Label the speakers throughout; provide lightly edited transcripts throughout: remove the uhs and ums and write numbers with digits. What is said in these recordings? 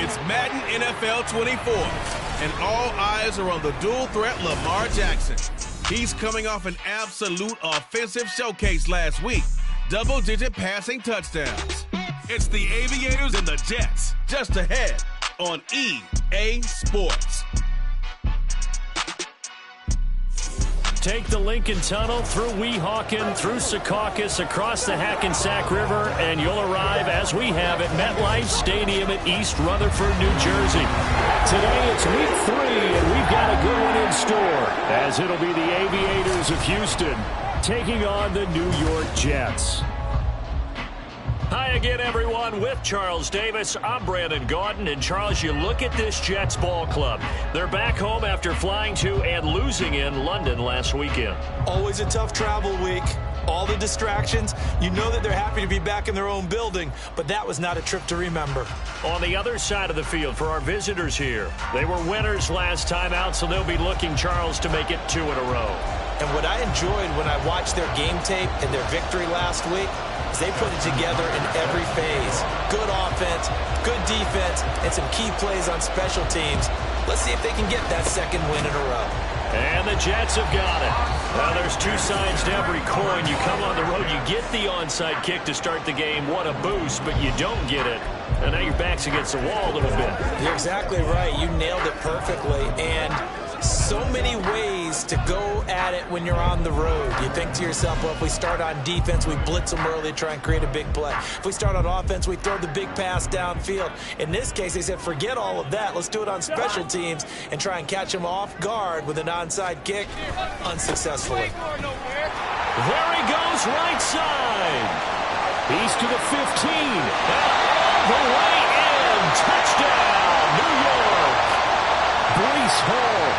Speaker 1: It's Madden NFL 24, and all eyes are on the dual-threat Lamar Jackson. He's coming off an absolute offensive showcase last week. Double-digit passing touchdowns. It's the Aviators and the Jets, just ahead on EA Sports.
Speaker 2: Take the Lincoln Tunnel through Weehawken, through Secaucus, across the Hackensack River, and you'll arrive, as we have, at MetLife Stadium at East Rutherford, New Jersey. Today it's week 3, and we've got a good one in store, as it'll be the Aviators of Houston taking on the New York Jets. Hi again, everyone. With Charles Davis, I'm Brandon Gaudin. And, Charles, you look at this Jets ball club. They're back home after flying to and losing in London last weekend.
Speaker 3: Always a tough travel week. All the distractions. You know that they're happy to be back in their own building, but that was not a trip to remember.
Speaker 2: On the other side of the field for our visitors here, they were winners last time out, so they'll be looking, Charles, to make it 2 in a row.
Speaker 3: And what I enjoyed when I watched their game tape and their victory last week is they put it together in every phase. Good offense, good defense, and some key plays on special teams. Let's see if they can get that second win in a row.
Speaker 2: And the Jets have got it. Well, there's 2 sides to every coin. You come on the road, you get the onside kick to start the game. What a boost, but you don't get it. And now your back's against the wall a little bit.
Speaker 3: You're exactly right. You nailed it perfectly. And so many ways to go at it when you're on the road. You think to yourself, well, if we start on defense, we blitz them early, try and create a big play. If we start on offense, we throw the big pass downfield. In this case, they said, forget all of that. Let's do it on special teams and try and catch them off guard with an onside kick unsuccessfully.
Speaker 2: There he goes, right side. He's to the 15. And all the way in. Touchdown, New York. Breece Hall,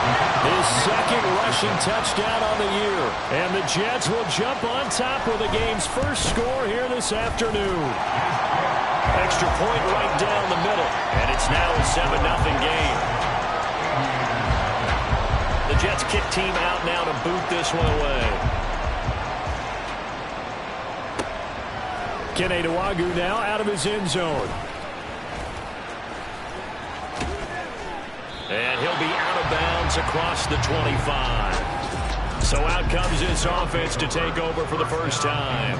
Speaker 2: his second rushing touchdown on the year. And the Jets will jump on top with the game's first score here this afternoon. Extra point right down the middle. And it's now a 7-0 game. The Jets kick team out now to boot this one away. Kene Nwangwu now out of his end zone. And he'll be out of bounds across the 25. So out comes this offense to take over for the first time.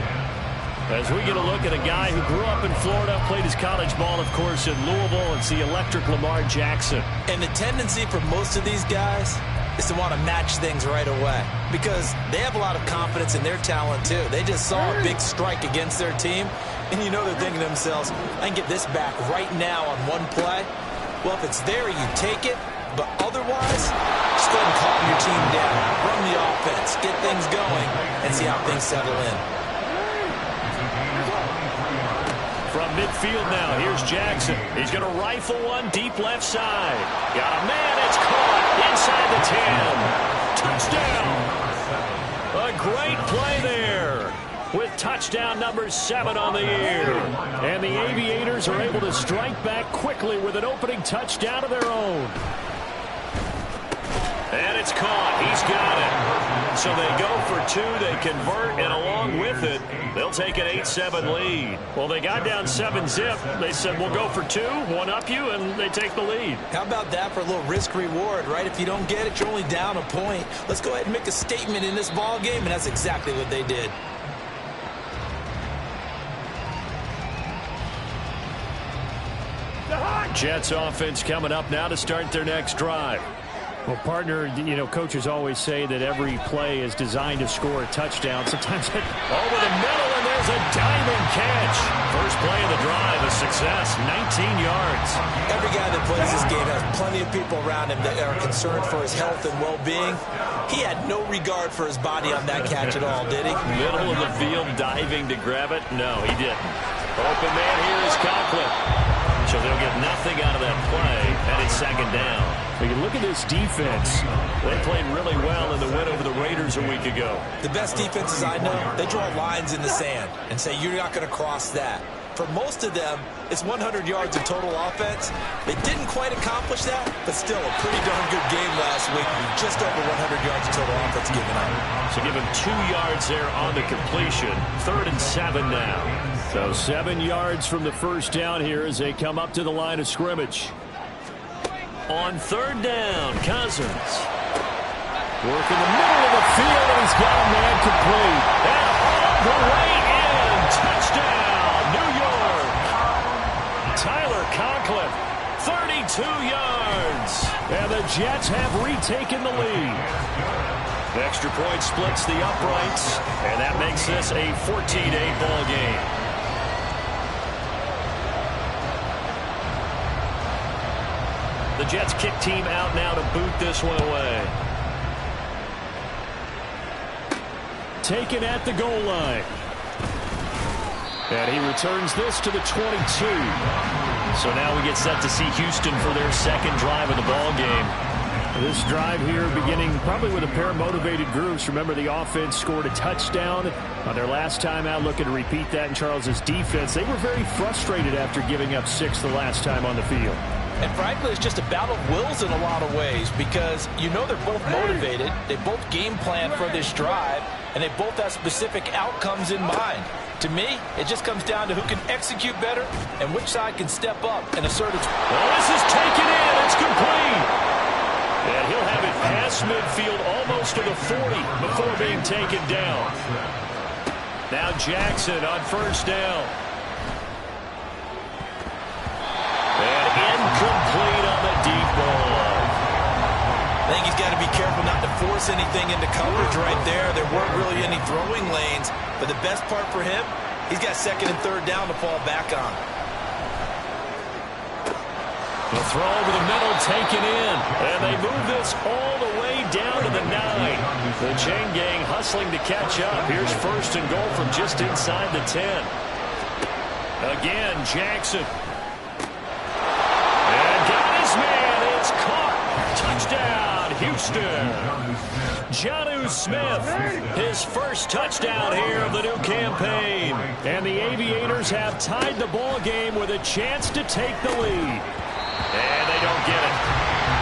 Speaker 2: As we get a look at a guy who grew up in Florida, played his college ball, of course, in Louisville. It's the electric Lamar Jackson.
Speaker 3: And the tendency for most of these guys is to want to match things right away because they have a lot of confidence in their talent, too. They just saw a big strike against their team, and you know they're thinking to themselves, I can get this back right now on one play. Well, if it's there, you take it. But otherwise, just go ahead and calm your team down. Run the offense. Get things going and see how things settle in.
Speaker 2: From midfield now, here's Jackson. He's going to rifle one deep left side. Got a man. It's caught inside the 10. Touchdown. A great play there, with touchdown number 7 on the year. And the Aviators are able to strike back quickly with an opening touchdown of their own. And it's caught. He's got it. So they go for 2. They convert, and along with it, they'll take an 8-7 lead. Well, they got down 7-zip. They said, we'll go for 2, one up you, and they take the lead.
Speaker 3: How about that for a little risk-reward, right? If you don't get it, you're only down a point. Let's go ahead and make a statement in this ball game, and that's exactly what they did.
Speaker 2: Jets offense coming up now to start their next drive. Well, partner, you know, coaches always say that every play is designed to score a touchdown. Sometimes over the middle, and there's a diamond catch. First play of the drive, a success, 19 yards.
Speaker 3: Every guy that plays this game has plenty of people around him that are concerned for his health and well-being. He had no regard for his body on that catch at all, did he?
Speaker 2: Middle of the field, diving to grab it? No, he didn't. Open man here is Conklin. So they'll get nothing out of that play, and it's second down. We can look at this defense. They played really well in the win over the Raiders a week ago.
Speaker 3: The best defenses I know, they draw lines in the sand and say, you're not going to cross that. For most of them, it's 100 yards of total offense. They didn't quite accomplish that, but still a pretty darn good game last week. Just over 100 yards of total offense given up.
Speaker 2: So give him 2 yards there on the completion. 3rd and 7 now. So 7 yards from the first down here as they come up to the line of scrimmage. On third down, Cousins. Working the middle of the field, and he's got a man complete. And all the way in. Touchdown, New York. Tyler Conklin, 32 yards. And the Jets have retaken the lead. The extra point splits the uprights, and that makes this a 14-8 ball game. The Jets kick team out now to boot this one away. Taken at the goal line. And he returns this to the 22. So now we get set to see Houston for their second drive of the ball game. This drive here beginning probably with a pair of motivated groups. Remember, the offense scored a touchdown on their last time out. Looking to repeat that in Charles's defense. They were very frustrated after giving up 6 the last time on the field.
Speaker 3: And frankly, it's just a battle of wills in a lot of ways because you know they're both motivated. They both game plan for this drive, and they both have specific outcomes in mind. To me, it just comes down to who can execute better and which side can step up and assert its...
Speaker 2: Well, this is taken in. It's complete. And he'll have it past midfield almost to the 40 before being taken down. Now Jackson on first down. And incomplete on the deep ball.
Speaker 3: I think he's got to be careful not to force anything into coverage right there. There weren't really any throwing lanes. But the best part for him, he's got second and third down to fall back on.
Speaker 2: The throw over the middle taken in. And they move this all the way down to the 9. The chain gang hustling to catch up. Here's first and goal from just inside the 10. Again, Jackson. And got his man. It's caught. Touchdown, Houston. Jonnu Smith, his first touchdown here of the new campaign. And the Aviators have tied the ball game with a chance to take the lead. And they don't get it.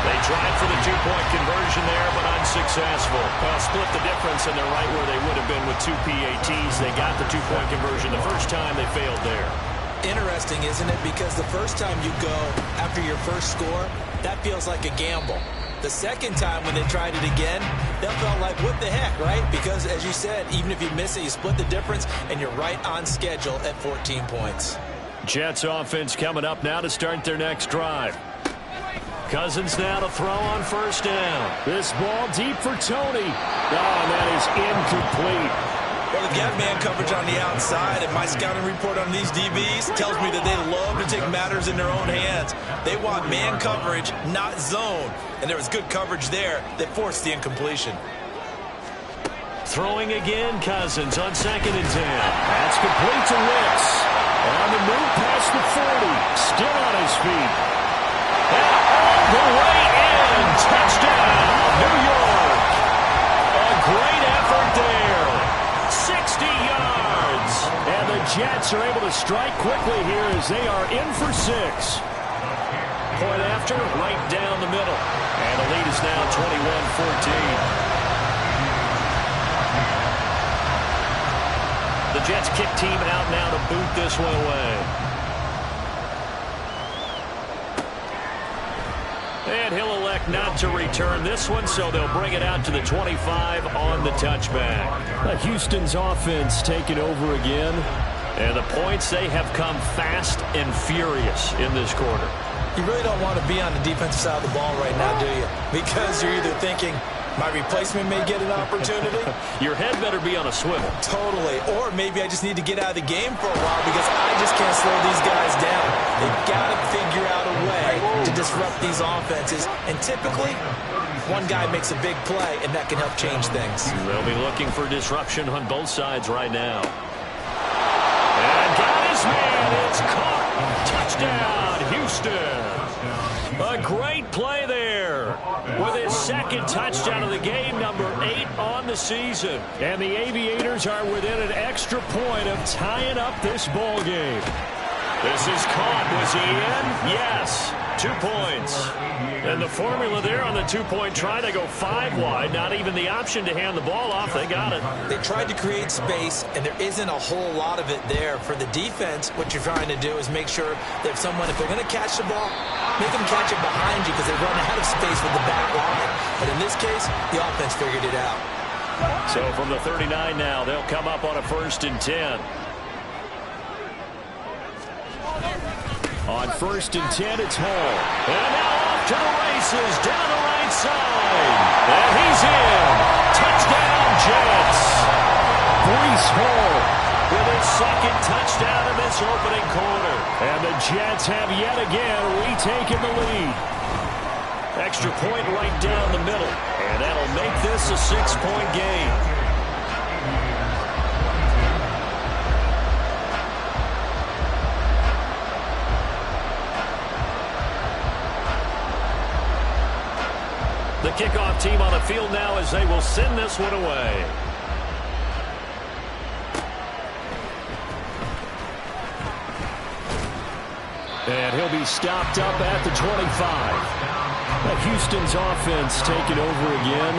Speaker 2: They tried for the two-point conversion there, but unsuccessful. Well, split the difference, and they're right where they would have been with 2 PATs. They got the two-point conversion the first time. They failed there.
Speaker 3: Interesting, isn't it? Because the first time you go after your first score, that feels like a gamble. The second time when they tried it again, that felt like, what the heck, right? Because, as you said, even if you miss it, you split the difference, and you're right on schedule at 14 points.
Speaker 2: Jets offense coming up now to start their next drive. Cousins now to throw on first down. This ball deep for Tony. Oh, and that is incomplete.
Speaker 3: Well, they've got man coverage on the outside, and my scouting report on these DBs tells me that they love to take matters in their own hands. They want man coverage, not zone. And there was good coverage there that forced the incompletion.
Speaker 2: Throwing again, Cousins on second and 10. That's complete to Wicks. On the move past the 40. Still on his feet. And all the way in. Touchdown, New York. A great effort there. 60 yards. And the Jets are able to strike quickly here as they are in for 6. Point after, right down the middle. And the lead is now 21-14. The Jets kick team out now to boot this one away. And he'll elect not to return this one, so they'll bring it out to the 25 on the touchback. Houston's offense taking over again. And the points, they have come fast and furious in this quarter.
Speaker 3: You really don't want to be on the defensive side of the ball right now, do you? Because you're either thinking, my replacement may get an opportunity.
Speaker 2: Your head better be on a swivel.
Speaker 3: Totally. Or maybe I just need to get out of the game for a while because I just can't slow these guys down. They've got to figure out a way to disrupt these offenses. And typically, one guy makes a big play, and that can help change things.
Speaker 2: They'll be looking for disruption on both sides right now. And got his man. It's caught. Touchdown, Houston. A great play there with his second touchdown of the game, number 8 on the season. And the Aviators are within an extra point of tying up this ball game. This is caught. Was he in? Yes. 2 points. And the formula there on the two-point try, they go 5 wide. Not even the option to hand the ball off. They got it.
Speaker 3: They tried to create space, and there isn't a whole lot of it there. For the defense, what you're trying to do is make sure that if they're going to catch the ball, make them catch it behind you because they run out of space with the back line. But in this case, the offense figured it out.
Speaker 2: So from the 39 now, they'll come up on a 1st and 10. On 1st and 10, it's Hall. And now off to the races, down the right side. And he's in. Touchdown, Jets. Breece Hall with his 2nd touchdown in this opening quarter. And the Jets have yet again retaken the lead. Extra point right down the middle. And that'll make this a 6-point game. The kickoff team on the field now as they will send this one away. And he'll be stopped up at the 25. Houston's offense taking over again.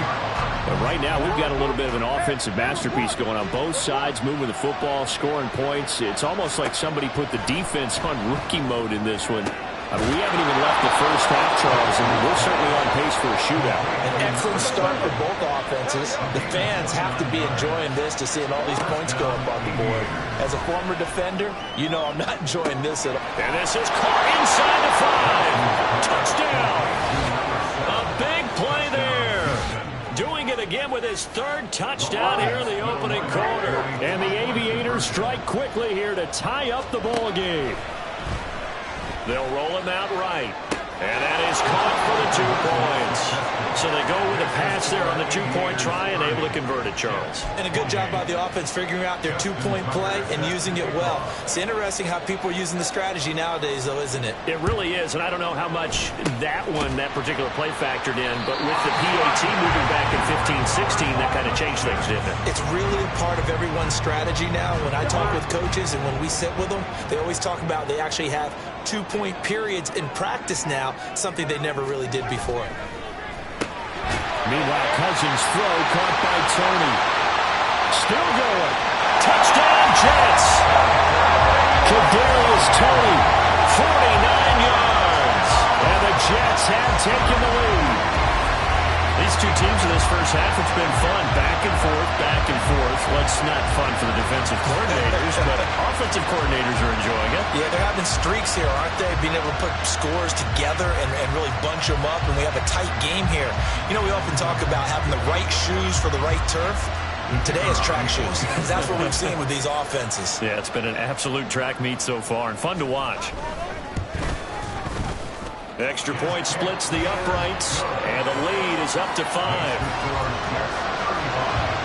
Speaker 2: But right now we've got a little bit of an offensive masterpiece going on both sides, moving the football, scoring points. It's almost like somebody put the defense on rookie mode in this one. I mean, we haven't even left the first half, Charles, and we're certainly on pace for a shootout.
Speaker 3: An excellent start for both offenses. The fans have to be enjoying this to seeing all these points go up on the board. As a former defender, you know I'm not enjoying this at all.
Speaker 2: And this is caught inside the 5. Touchdown. A big play there. Doing it again with his 3rd touchdown here in the opening quarter. And the Aviators strike quickly here to tie up the ball game. They'll roll him out right. And that is caught for the 2 points. So they go with a pass there on the 2-point try and able to convert it, Charles.
Speaker 3: And a good job by the offense figuring out their 2-point play and using it well. It's interesting how people are using the strategy nowadays, though, isn't it?
Speaker 2: It really is, and I don't know how much that particular play factored in, but with the PAT moving back in 15-16, that kind of changed things, didn't it?
Speaker 3: It's really part of everyone's strategy now. When I talk with coaches and when we sit with them, they always talk about they actually have 2-point periods in practice now, something they never really did before.
Speaker 2: Meanwhile, Cousins' throw caught by Tony. Still going. Touchdown, Jets. Kadarius Toney, 49 yards. And the Jets have taken the lead. These two teams in this first half, it's been fun. Back and forth, back and forth. Well, it's not fun for the defensive coordinators, but offensive coordinators are enjoying it.
Speaker 3: Yeah, they're having streaks here, aren't they? Being able to put scores together and really bunch them up, and we have a tight game here. You know, we often talk about having the right shoes for the right turf. Today is track shoes. That's what we've seen with these offenses.
Speaker 2: Yeah, it's been an absolute track meet so far, and fun to watch. Extra point splits the uprights, and the lead is up to 5.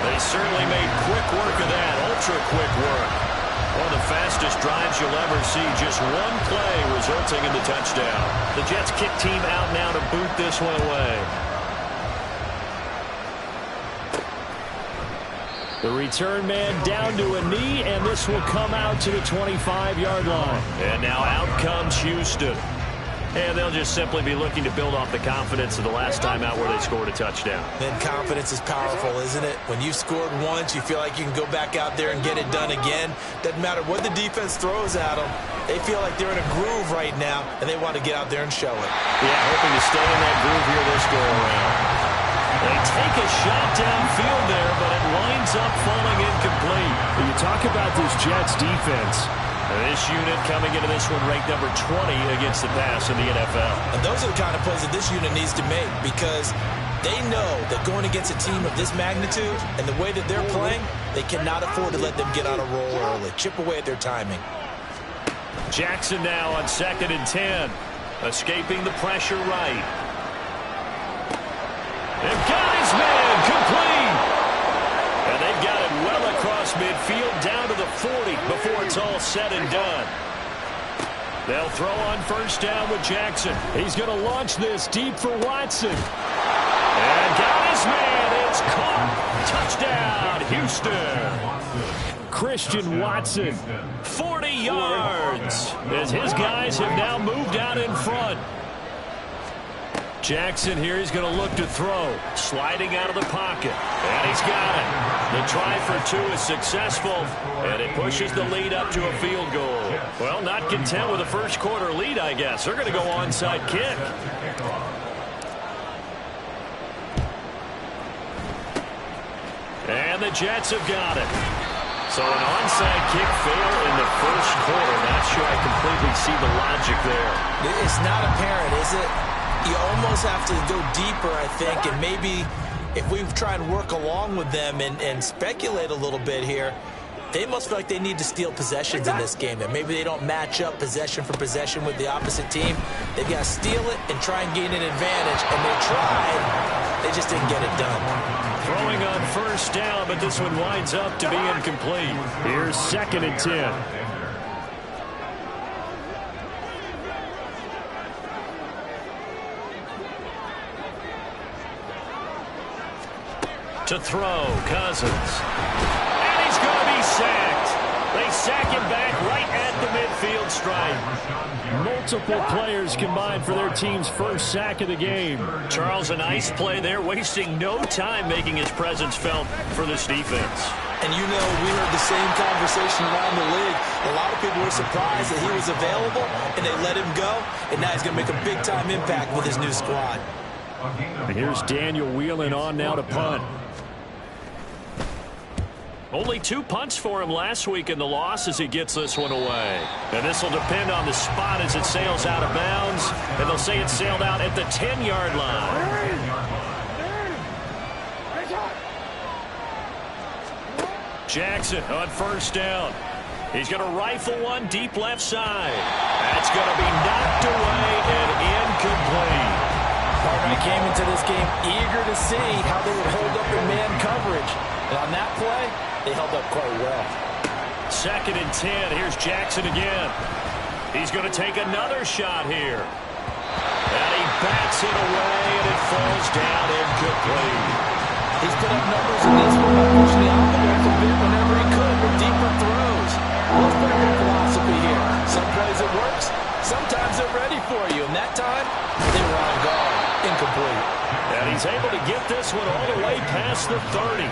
Speaker 2: They certainly made quick work of that, ultra-quick work. One of the fastest drives you'll ever see, just one play resulting in the touchdown. The Jets kick team out now to boot this one away. The return man down to a knee, and this will come out to the 25-yard line. And now out comes Houston. And they'll just simply be looking to build off the confidence of the last time out where they scored a touchdown.
Speaker 3: Then confidence is powerful, isn't it? When you scored once, you feel like you can go back out there and get it done again. Doesn't matter what the defense throws at them. They feel like they're in a groove right now, and they want to get out there and show it.
Speaker 2: Yeah, hoping to stay in that groove here this go-around. They take a shot downfield there, but it winds up falling incomplete. When you talk about this Jets defense, this unit coming into this one ranked number 20 against the pass in the NFL.
Speaker 3: And those are the kind of plays that this unit needs to make because they know that going against a team of this magnitude and the way that they're playing, they cannot afford to let them get on a roll early. Chip away at their timing.
Speaker 2: Jackson now on 2nd and 10. Escaping the pressure right. They've got his man complete. And they've got it well across midfield down to the 40 before it's all said and done. They'll throw on 1st down with Jackson. He's going to launch this deep for Watson. And got his man. It's caught. Touchdown, Houston. Christian Watson, 40 yards. As his guys have now moved out in front. Jackson here, he's going to look to throw. Sliding out of the pocket. And he's got it. The try for two is successful, and it pushes the lead up to a field goal. Well, not content with a first quarter lead, I guess. They're going to go onside kick. And the Jets have got it. So an onside kick fail in the first quarter. Not sure I completely see the logic there.
Speaker 3: It's not apparent, is it? You almost have to go deeper, I think, and maybe if we try and work along with them and speculate a little bit here, they must feel like they need to steal possessions in this game. That maybe they don't match up possession for possession with the opposite team. They've got to steal it and try and gain an advantage, and they tried. They just didn't get it done.
Speaker 2: Throwing on first down, but this one winds up to be incomplete. Here's 2nd and 10. To throw, Cousins. And he's going to be sacked. They sack him back right at the midfield stripe. Multiple players combined for their team's first sack of the game. Charles, a nice play there, wasting no time making his presence felt for this defense.
Speaker 3: And you know, we heard the same conversation around the league. A lot of people were surprised that he was available, and they let him go. And now he's going to make a big-time impact with his new squad.
Speaker 2: And here's Daniel wheeling on now to punt. Only 2 punts for him last week in the loss as he gets this one away. And this will depend on the spot as it sails out of bounds. And they'll say it sailed out at the 10-yard line. Jackson on first down. He's going to rifle one deep left side. That's going to be knocked away and incomplete.
Speaker 3: Partner, I came into this game eager to see how they would hold up in man coverage. And on that play, they held up quite well.
Speaker 2: 2nd and 10. Here's Jackson again. He's going to take another shot here. And he bats it away, and it falls down incomplete.
Speaker 3: He's put up numbers in this one by pushing the envelope a bit whenever he could with deeper throws. Let's put a good philosophy here. Some plays it works. Sometimes they're ready for you. And that time, they were on guard. Incomplete.
Speaker 2: And he's able to get this one all the way past the 30.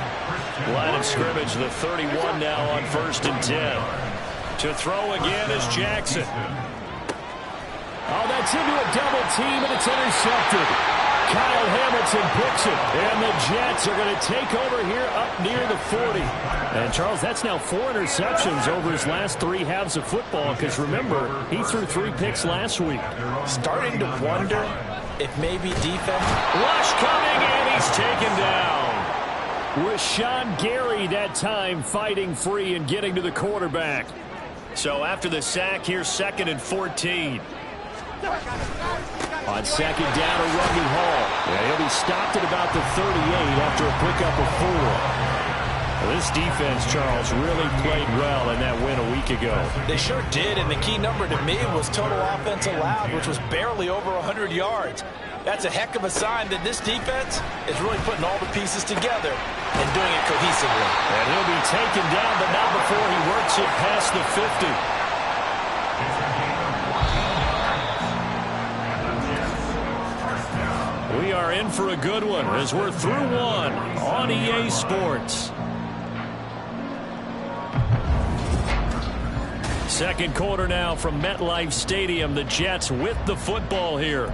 Speaker 2: Line of scrimmage, the 31 now on 1st and 10. To throw again is Jackson.
Speaker 4: Oh, that's into a double team, and it's intercepted. Kyle Hamilton picks it, and the Jets are going to take over here up near the 40. And, Charles, that's now 4 interceptions over his last 3 halves of football, because, remember, he threw 3 picks last week.
Speaker 3: Starting to wonder if maybe defense.
Speaker 2: Rush coming, and he's taken down.
Speaker 4: Rashawn Gary that time fighting free and getting to the quarterback.
Speaker 2: So after the sack, here's 2nd and 14.
Speaker 4: On 2nd down, a running Hall. Yeah, he'll be stopped at about the 38 after a pickup of 4.
Speaker 2: Well, this defense, Charles, really played well in that win a week ago.
Speaker 3: They sure did, and the key number to me was total offense allowed, which was barely over 100 yards. That's a heck of a sign that this defense is really putting all the pieces together and doing it cohesively.
Speaker 2: And he'll be taken down, but not before he works it past the 50. We are in for a good one as we're through one on EA Sports. 2nd quarter now from MetLife Stadium. The Jets with the football here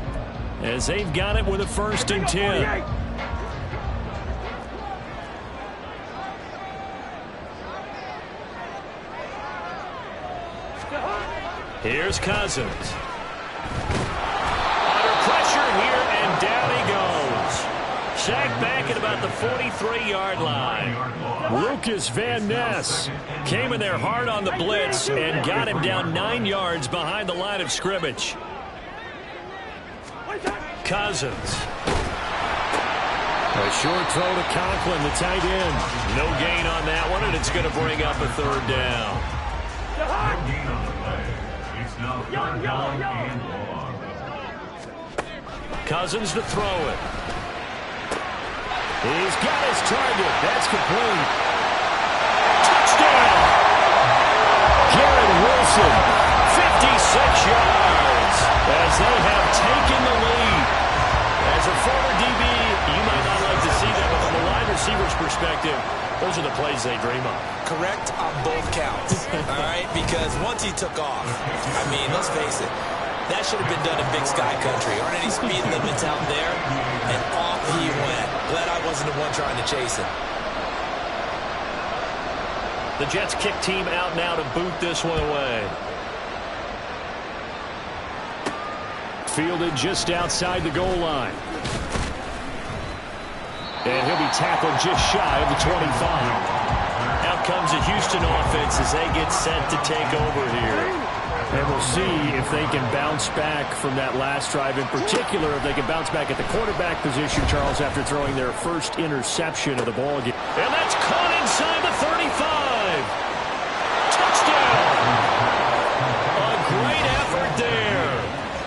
Speaker 2: as they've got it with a 1st and 10. Here's Cousins. Under pressure here, and down he goes. Sacked back at about the 43-yard line.
Speaker 4: Lucas Van Ness
Speaker 2: Came in there hard on the blitz and got him down 9 yards behind the line of scrimmage. Cousins.
Speaker 4: A short throw to Conklin, the tight end.
Speaker 2: No gain on that one, and it's going to bring up a 3rd down. Cousins to throw it.
Speaker 4: He's got his target. That's complete.
Speaker 2: Touchdown!
Speaker 4: Garrett Wilson.
Speaker 2: 56 yards as they have taken the lead. As As a former DB, you might not like to see that, but from a wide receiver's perspective, those are the plays they dream of.
Speaker 3: Correct on both counts, all right? Because once he took off, I mean, let's face it, that should have been done in Big Sky Country. Aren't any speed limits out there? And off he went. Glad I wasn't the one trying to chase him.
Speaker 2: The Jets kick team out now to boot this one away. Fielded just outside the goal line. And he'll be tackled just shy of the 25. Out comes the Houston offense as they get set to take over here. And we'll see if they can bounce back from that last drive. In particular, if they can bounce back at the quarterback position, Charles, after throwing their first interception of the ball game. And that's caught inside the 35. Touchdown. A great effort there.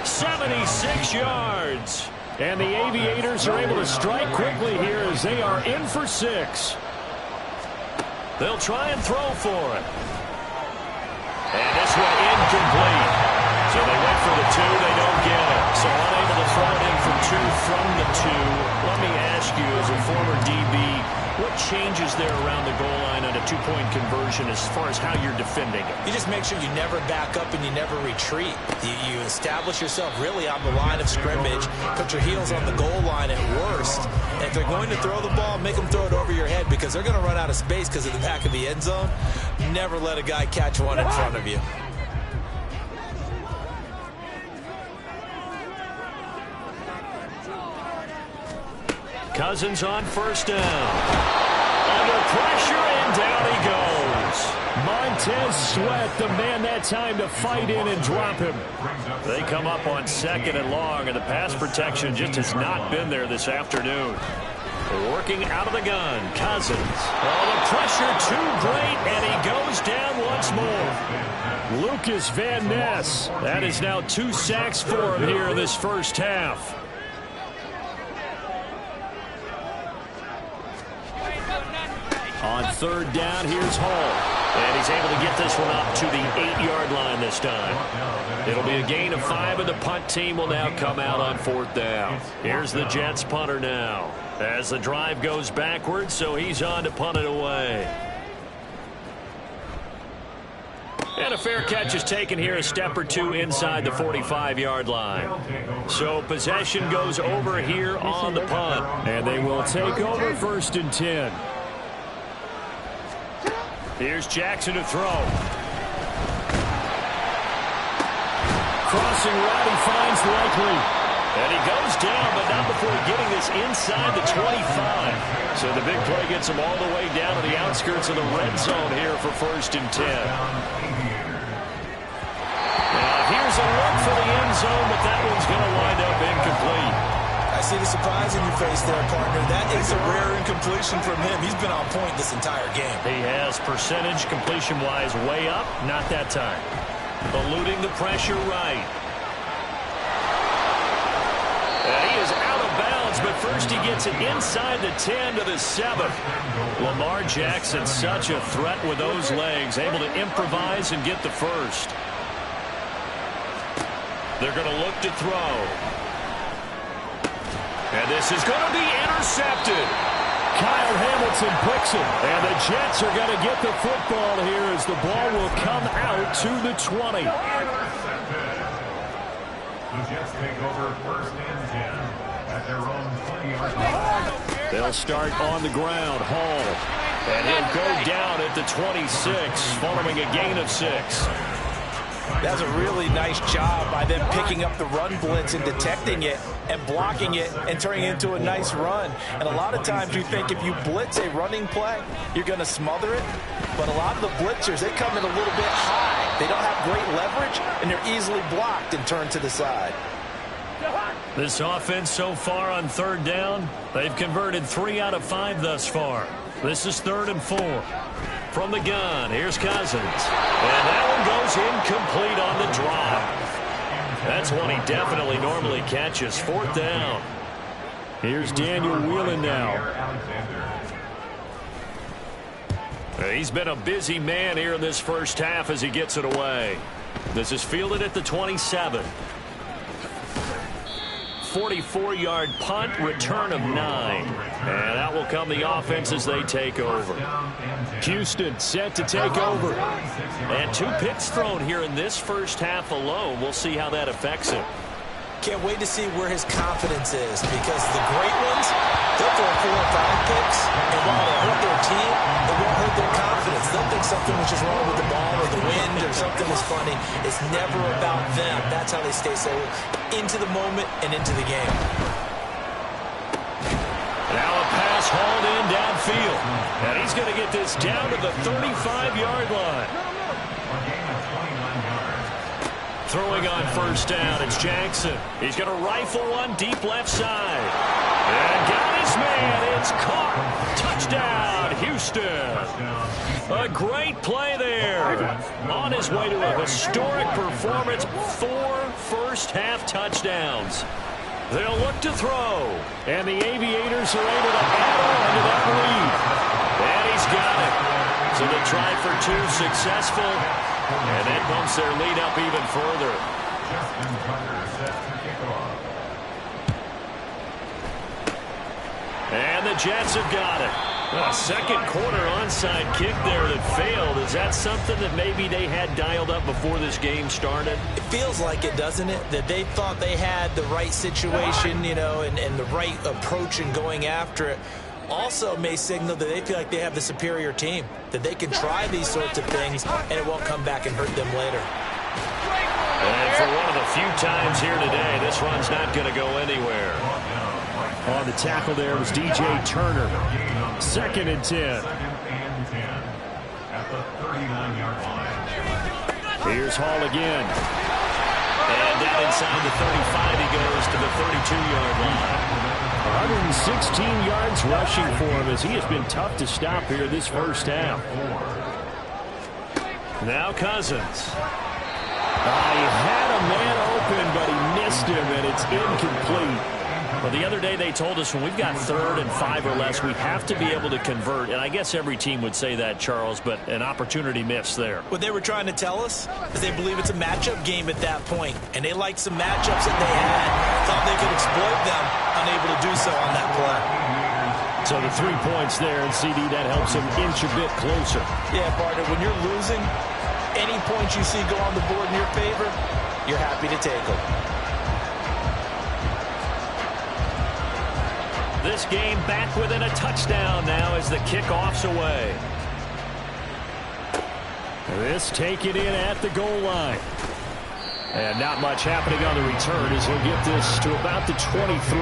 Speaker 2: 76 yards. And the Aviators are able to strike quickly here as they are in for 6. They'll try and throw for it. And this one incomplete. So they went for the 2. They don't get it. So unable to throw it in for 2 from the 2. Let me ask you, as a former DB, what changes there around the goal line on a 2-point conversion as far as how you're defending it?
Speaker 3: You just make sure you never back up and you never retreat. You establish yourself really on the line of scrimmage, put your heels on the goal line at worst. And if they're going to throw the ball, make them throw it over your head because they're going to run out of space because of the back of the end zone. Never let a guy catch one in front of you.
Speaker 2: Cousins on first down. Under pressure, and down he goes. Montez Sweat, the man that time to fight in and drop him. They come up on 2nd and long, and the pass protection just has not been there this afternoon. Working out of the gun, Cousins. Oh, the pressure too great, and he goes down once more. Lucas Van Ness. That is now 2 sacks for him here in this first half. On 3rd down, here's Hall. And he's able to get this one up to the 8-yard line this time. It'll be a gain of 5, and the punt team will now come out on 4th down. Here's the Jets punter now. As the drive goes backwards, so he's on to punt it away. And a fair catch is taken here, a step or 2 inside the 45-yard line. So possession goes over here on the punt. And they will take over 1st and 10. Here's Jackson to throw. Crossing right, he finds Likely. And he goes down, but not before getting this inside the 25. So the big play gets him all the way down to the outskirts of the red zone here for 1st and 10. Now here's a look for the end zone, but that one's going to wind up incomplete.
Speaker 3: I see the surprise in your face there, partner. That is a rare incompletion from him. He's been on point this entire game.
Speaker 2: He has percentage completion-wise way up. Not that time. Eluding the pressure right. And he is out of bounds, but first he gets it inside the 10 to the 7. Lamar Jackson, such a threat with those legs, able to improvise and get the first. They're going to look to throw. And this is going to be intercepted. Kyle Hamilton picks it. And the Jets are going to get the football here as the ball will come out to the 20.
Speaker 5: The Jets take over 1st and 10 at their own 20-yard line.
Speaker 2: They'll start on the ground. Hall. And he'll go down at the 26 following a gain of 6.
Speaker 3: That's a really nice job by them picking up the run blitz and detecting it and blocking it and turning it into a nice run. And a lot of times you think if you blitz a running play, you're going to smother it. But a lot of the blitzers, they come in a little bit high. They don't have great leverage, and they're easily blocked and turned to the side.
Speaker 2: This offense so far on 3rd down, they've converted 3 out of 5 thus far. This is 3rd and 4. From the gun, here's Cousins. And that one goes incomplete on the drop. That's one he definitely normally catches. 4th down. Here's Daniel Whelan now. He's been a busy man here in this first half as he gets it away. This is fielded at the 27. 44-yard punt, return of 9. And that will come the offense as they take over.
Speaker 4: Houston set to take over.
Speaker 2: And 2 picks thrown here in this first half alone. We'll see how that affects him.
Speaker 3: Can't wait to see where his confidence is, because the great ones, they'll throw 4 or 5 picks, and while they'll hurt their team, it won't hurt their confidence. They'll think something was just wrong with the ball or the wind or something was funny. It's never about them. That's how they stay so into the moment and into the game.
Speaker 2: Now a pass hauled in downfield. And he's going to get this down to the 35-yard line. Throwing on first down, it's Jackson. He's going to rifle one deep left side. And got his man. It's caught. Touchdown, Houston. A great play there. On his way to a historic performance, 4 first-half touchdowns. They'll look to throw.
Speaker 4: And the Aviators are able to add on to that lead.
Speaker 2: And he's got it. So the try for 2 successful. And that bumps their lead up even further. And the Jets have got it. A second quarter onside kick there that failed. Is that something that maybe they had dialed up before this game started?
Speaker 3: It feels like it, doesn't it? That they thought they had the right situation, you know, and the right approach in going after it. Also may signal that they feel like they have the superior team, that they can try these sorts of things and it won't come back and hurt them later.
Speaker 2: And for one of the few times here today, this run's not going to go anywhere.
Speaker 4: On the tackle there was DJ Turner. 2nd and 10. Here's Hall again.
Speaker 2: And down inside the 35, he goes to the 32-yard line.
Speaker 4: 116 yards rushing for him, as he has been tough to stop here this first half.
Speaker 2: Now Cousins.
Speaker 4: He had a man open, but he missed him, and it's incomplete.
Speaker 2: Well, the other day they told us when we've got 3rd and 5 or less, we have to be able to convert. And I guess every team would say that, Charles, but an opportunity missed there.
Speaker 3: What they were trying to tell us is they believe it's a matchup game at that point, and they liked some matchups that they had, thought they could exploit them, unable to do so on that play.
Speaker 4: So the 3 points there, and CD, that helps them inch a bit closer.
Speaker 3: Yeah, partner, when you're losing, any points you see go on the board in your favor, you're happy to take them.
Speaker 2: This game back within a touchdown now as the kickoff's away.
Speaker 4: This taken in at the goal line. And not much happening on the return as he'll get this to about the 23.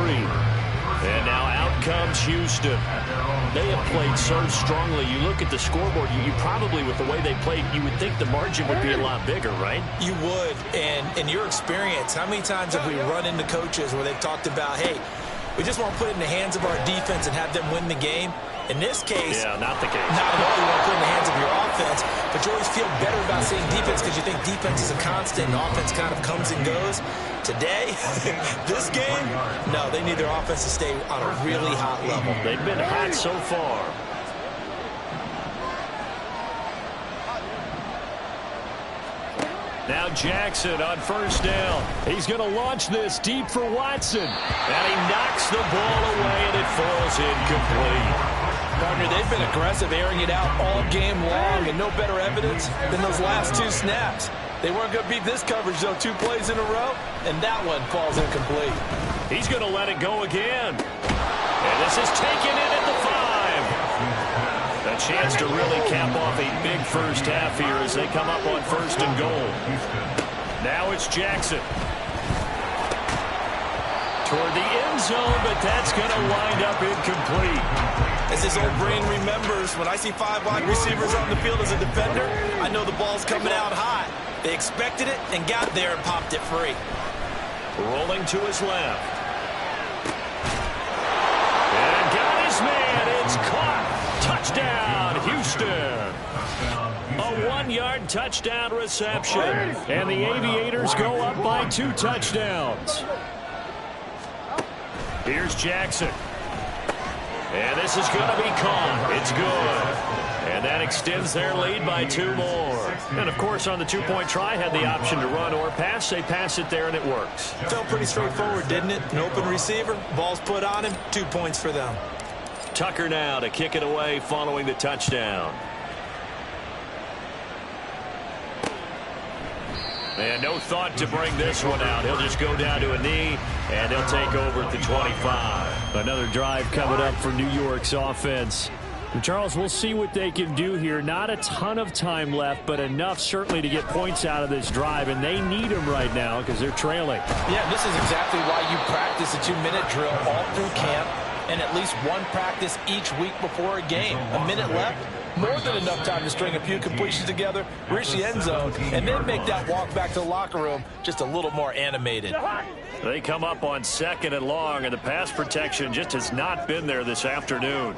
Speaker 2: And now out comes Houston. They have played so strongly. You look at the scoreboard, you probably, with the way they played, you would think the margin would be a lot bigger, right?
Speaker 3: You would. And in your experience, how many times have we run into coaches where they've talked about, hey, we just want to put it in the hands of our defense and have them win the game? In this case,
Speaker 2: yeah, not the case.
Speaker 3: Not at all. You want to put it in the hands of your offense, but you always feel better about seeing defense because you think defense is a constant and offense kind of comes and goes. Today, this game, no, they need their offense to stay on a really hot level.
Speaker 2: They've been hot so far. Now Jackson on first down.
Speaker 4: He's going to launch this deep for Watson.
Speaker 2: And he knocks the ball away, and it falls incomplete.
Speaker 3: Partner, they've been aggressive, airing it out all game long, and no better evidence than those last 2 snaps. They weren't going to beat this coverage, though, 2 plays in a row, and that one falls incomplete.
Speaker 2: He's going to let it go again. And this is taken in at the 5. A chance to really cap off a big first half here as they come up on 1st and goal. Now it's Jackson. Toward the end zone, but that's going to wind up incomplete.
Speaker 3: As his old brain remembers, when I see 5 wide receivers on the field as a defender, I know the ball's coming out high. They expected it and got there and popped it free.
Speaker 2: Rolling to his left. And got his man. It's caught. Touchdown, Houston. A 1-yard touchdown reception.
Speaker 4: And the Aviators go up by 2 touchdowns.
Speaker 2: Here's Jackson. And this is going to be caught. It's good. And And that extends their lead by 2 more. And, of course, on the two-point try, had the option to run or pass. They pass it there, and it works.
Speaker 3: Felt pretty straightforward, didn't it? An open receiver, ball's put on him, 2 points for them.
Speaker 2: Tucker now to kick it away following the touchdown. And no thought to bring this one out. He'll just go down to a knee, and he'll take over at the 25. Another drive coming up for New York's offense. And Charles, we'll see what they can do here. Not a ton of time left, but enough certainly to get points out of this drive, and they need them right now because they're trailing.
Speaker 6: Yeah, this is exactly why you practice a 2-minute drill all through camp and at least one practice each week before a game. A minute left, more than enough time to string a few completions together, reach the end zone, and then make that walk back to the locker room just a little more animated.
Speaker 2: They come up on 2nd and long, and the pass protection just has not been there this afternoon.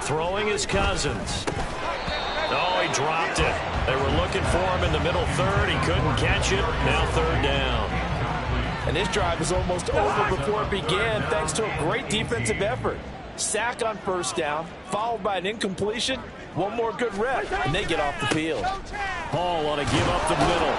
Speaker 2: Throwing is Cousins. Oh, he dropped it. They were looking for him in the middle third. He couldn't catch it. Now 3rd down.
Speaker 6: And this drive is almost over before it began thanks to a great defensive effort. Sack on 1st down, followed by an incompletion. One more good rep, and they get off the field.
Speaker 2: Hall ought to give up the middle.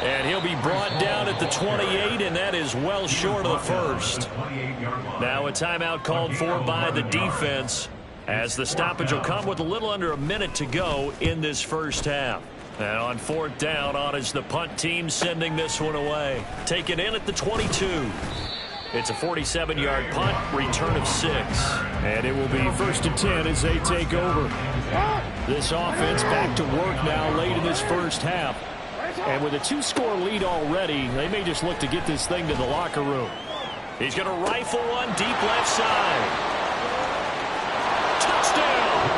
Speaker 2: And he'll be brought down at the 28, and that is well short of the 1st. Now a timeout called for by the defense, as the stoppage will come with a little under a minute to go in this 1st half. And on 4th down, on is the punt team sending this one away. Take it in at the 22. It's a 47-yard punt, return of 6. And it will be 1st and 10 as they take over. This offense back to work now late in this 1st half. And with a 2-score lead already, they may just look to get this thing to the locker room. He's going to rifle one deep left side. Touchdown!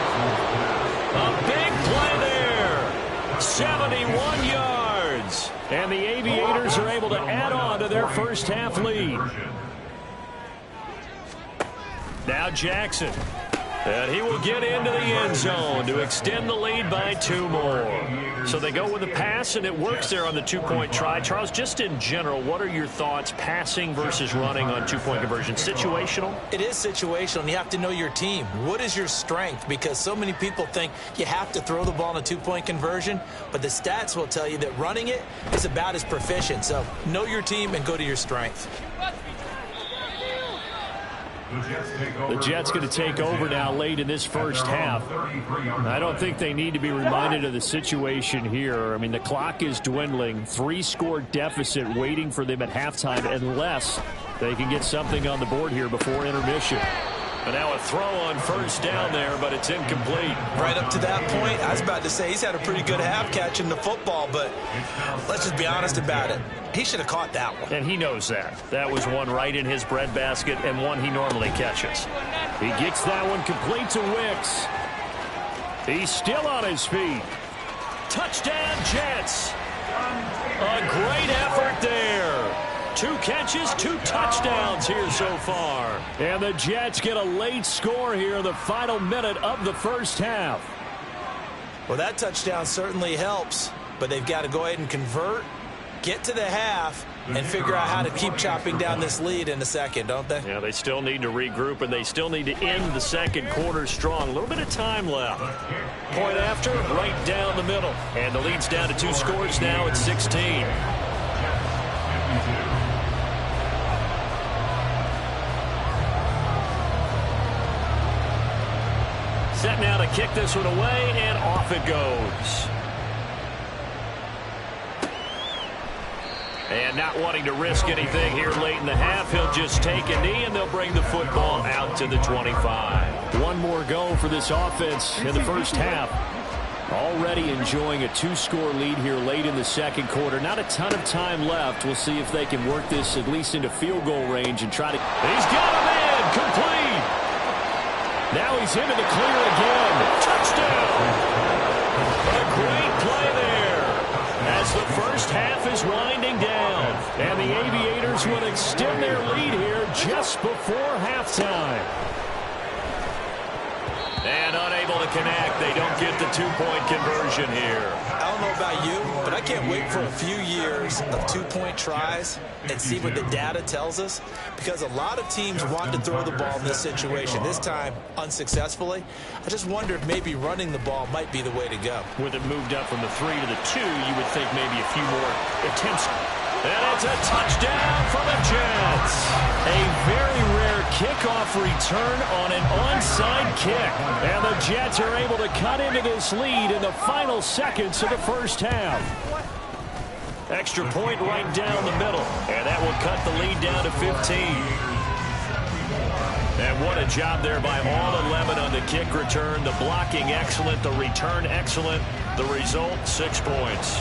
Speaker 2: A big play there. 71 yards. And the Aviators are able to add on to their 1st half lead. Now Jackson. And he will get into the end zone to extend the lead by 2 more. So they go with a pass, and it works there on the 2-point try. Charles, just in general, what are your thoughts passing versus running on 2-point conversion? Situational?
Speaker 3: It is situational, and you have to know your team. What is your strength? Because so many people think you have to throw the ball in a 2-point conversion, but the stats will tell you that running it is about as proficient. So know your team and go to your strength.
Speaker 2: The Jets going to take over now late in this 1st half. I don't think they need to be reminded of the situation here. I mean, the clock is dwindling. 3-score deficit waiting for them at halftime unless they can get something on the board here before intermission. And now a throw on 1st down there, but it's incomplete.
Speaker 3: Right up to that point, I was about to say he's had a pretty good half catching the football, but let's just be honest about it. He should have caught that one.
Speaker 2: And he knows that. That was one right in his breadbasket and one he normally catches. He gets that one complete to Wicks. He's still on his feet. Touchdown, Jets. A great effort there. 2 catches, 2 touchdowns here so far. And the Jets get a late score here in the final minute of the 1st half.
Speaker 3: Well, that touchdown certainly helps, but they've got to go ahead and convert, get to the half, and figure out how to keep chopping down this lead in the 2nd, don't they?
Speaker 2: Yeah, they still need to regroup, and they still need to end the 2nd quarter strong. A little bit of time left. Point after, right down the middle. And the lead's down to 2 scores now at 16. Set now to kick this one away, and off it goes. And not wanting to risk anything here late in the half, he'll just take a knee, and they'll bring the football out to the 25. One more go for this offense in the 1st half. Already enjoying a 2-score lead here late in the 2nd quarter. Not a ton of time left. We'll see if they can work this at least into field goal range and try to... He's got a man! Complete! Now he's into the clear again. Touchdown! A great play there as the 1st half is winding down. And the Aviators will extend their lead here just before halftime. And unable to connect. They don't get the two-point conversion here.
Speaker 3: I don't know about you, but I can't wait for a few years of two-point tries and see what the data tells us, because a lot of teams want to throw the ball in this situation, this time unsuccessfully. I just wonder if maybe running the ball might be the way to go.
Speaker 2: With it moved up from the 3 to the 2, you would think maybe a few more attempts. And it's a touchdown for the Jets. A very rare kickoff return on an onside kick. And the Jets are able to cut into this lead in the final seconds of the first half. Extra point right down the middle. And that will cut the lead down to 15. And what a job there by all 11 on the kick return. The blocking excellent, the return excellent. The result, 6 points.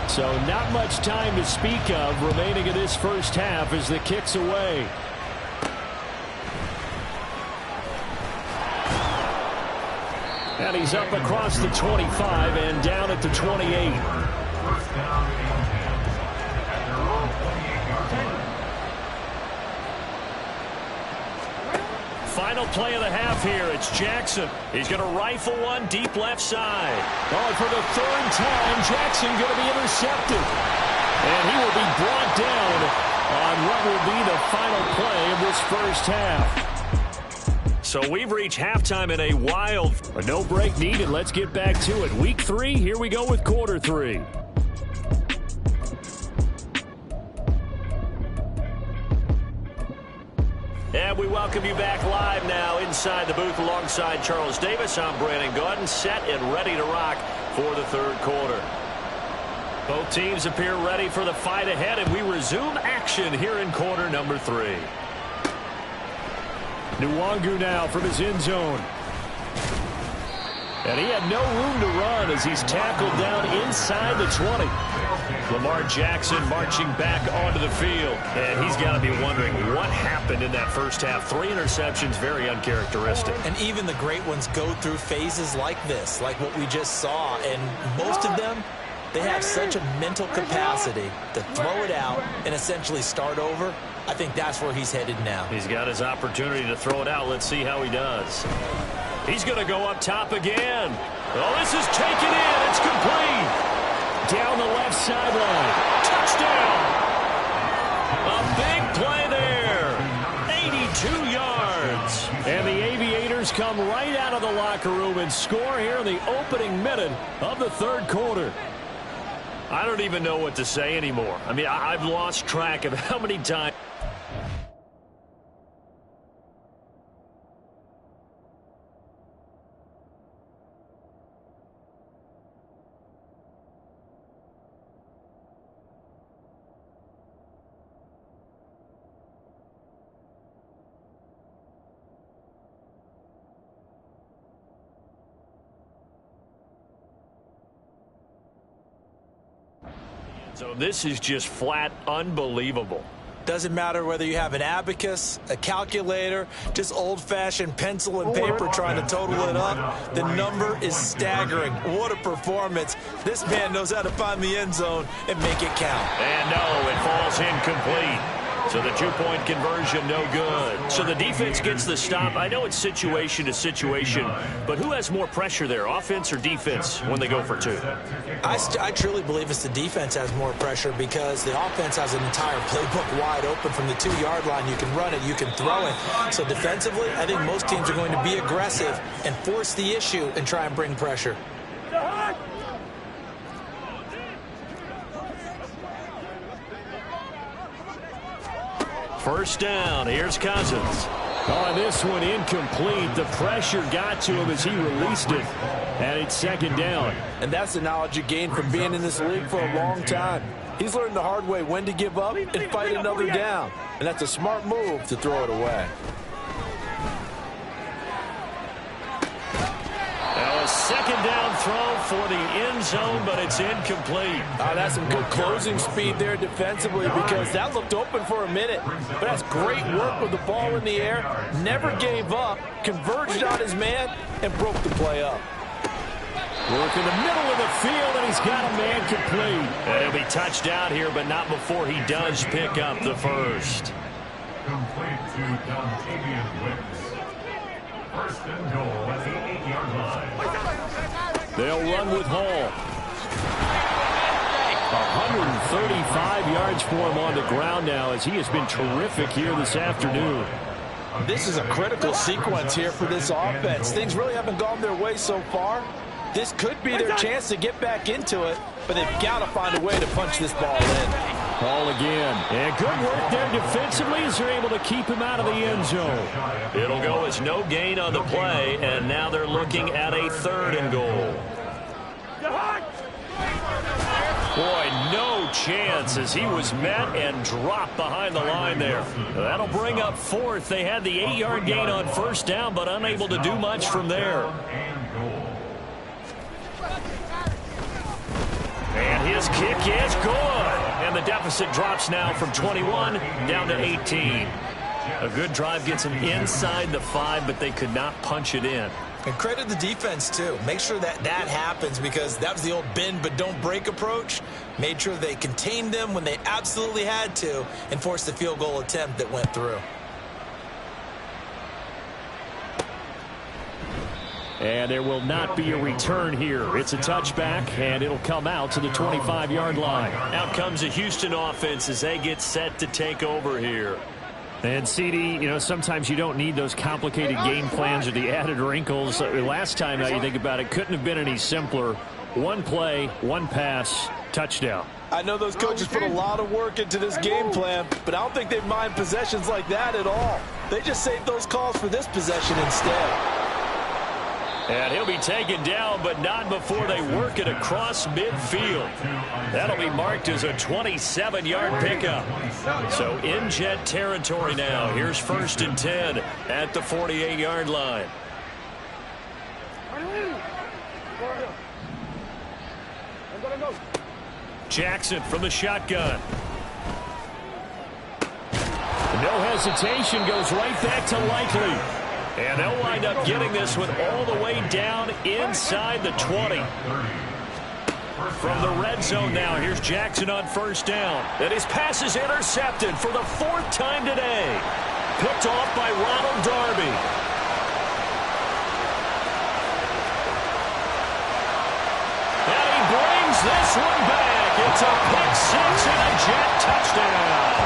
Speaker 4: So not much time to speak of remaining in this first half as the kick's away. And he's up across the 25 and down at the 28. Final play of the half here. It's Jackson. He's going to rifle one deep left side. Oh, for the third time, Jackson going to be intercepted. And he will be brought down on what will be the final play of this first half.
Speaker 2: So we've reached halftime in a wild.
Speaker 4: No break needed. Let's get back to it. Week 3, here we go with quarter 3.
Speaker 2: And we welcome you back live now inside the booth alongside Charles Davis. I'm Brandon Gaudin, set and ready to rock for the third quarter. Both teams appear ready for the fight ahead, and we resume action here in quarter number 3.
Speaker 4: Nwangu now from his end zone. And he had no room to run as he's tackled down inside the 20. Lamar Jackson marching back onto the field. And he's got to be wondering what happened in that first half. 3 interceptions, very uncharacteristic.
Speaker 3: And even the great ones go through phases like this, like what we just saw. And most of them, they have such a mental capacity to throw it out and essentially start over. I think that's where he's headed now.
Speaker 2: He's got his opportunity to throw it out. Let's see how he does. He's going to go up top again. Oh, this is taken in. It's complete. Down the left sideline. Touchdown. A big play there. 82 yards.
Speaker 4: And the Aviators come right out of the locker room and score here in the opening minute of the third quarter.
Speaker 2: I don't even know what to say anymore. I mean, I've lost track of how many times. So this is just flat unbelievable.
Speaker 3: Doesn't matter whether you have an abacus, a calculator, just old-fashioned pencil and paper trying to total it up. The number is staggering. What a performance. This man knows how to find the end zone and make it count.
Speaker 2: And no, it falls incomplete. So the two-point conversion, no good. So the defense gets the stop. I know it's situation to situation, but who has more pressure there, offense or defense, when they go for 2?
Speaker 3: I truly believe it's the defense has more pressure because the offense has an entire playbook wide open from the 2-yard line. You can run it, you can throw it. So defensively, I think most teams are going to be aggressive and force the issue and try and bring pressure.
Speaker 2: First down, here's Cousins.
Speaker 4: Oh, this one incomplete. The pressure got to him as he released it. And it's second down.
Speaker 6: And that's the knowledge you gain from being in this league for a long time. He's learned the hard way when to give up and fight another down. And that's a smart move to throw it away.
Speaker 2: Second down throw for the end zone, but it's incomplete.
Speaker 6: That's some good closing speed there defensively because that looked open for a minute. But that's great work with the ball in the air. Never gave up, converged on his man, and broke the play up.
Speaker 4: Work in the middle of the field, and he's got a man complete.
Speaker 2: And he'll be touched out here, but not before he does pick up the first.
Speaker 5: complete to Dontavian Wicks. First and goal at the 8-yard line.
Speaker 4: They'll run with Hall. 135 yards for him on the ground now as he has been terrific here this afternoon.
Speaker 6: This is a critical sequence here for this offense. Things really haven't gone their way so far. This could be their chance to get back into it, but they've got to find a way to punch this ball in.
Speaker 4: Ball again. And good work there defensively as they're able to keep him out of the end zone.
Speaker 2: It'll go as no gain on the play, and now they're looking at a 3rd and goal. Boy, no chance as he was met and dropped behind the line there. That'll bring up 4th. They had the 8-yard gain on 1st down, but unable to do much from there. And his kick is good. And the deficit drops now from 21 down to 18. A good drive gets them inside the 5, but they could not punch it in.
Speaker 3: And credit the defense, too. Make sure that happens because that was the old bend but don't break approach. Made sure they contained them when they absolutely had to and forced the field goal attempt that went through.
Speaker 4: And there will not be a return here. It's a touchback, and it'll come out to the 25-yard line.
Speaker 2: Out comes the Houston offense as they get set to take over here.
Speaker 4: And, CD, you know, sometimes you don't need those complicated game plans or the added wrinkles. Last time, now you think about it, couldn't have been any simpler. One play, one pass, touchdown.
Speaker 6: I know those coaches put a lot of work into this game plan, but I don't think they mind possessions like that at all. They just save those calls for this possession instead.
Speaker 2: And he'll be taken down, but not before they work it across midfield. That'll be marked as a 27-yard pickup. So in Jet territory now. Here's 1st and 10 at the 48-yard line. Jackson from the shotgun.
Speaker 4: No hesitation, goes right back to Likely.
Speaker 2: And they'll wind up getting this one all the way down inside the 20. From the red zone now, here's Jackson on 1st down. And his pass is intercepted for the 4th time today. Picked off by Ronald Darby. And he brings this one back. It's a pick 6 and a Jet touchdown.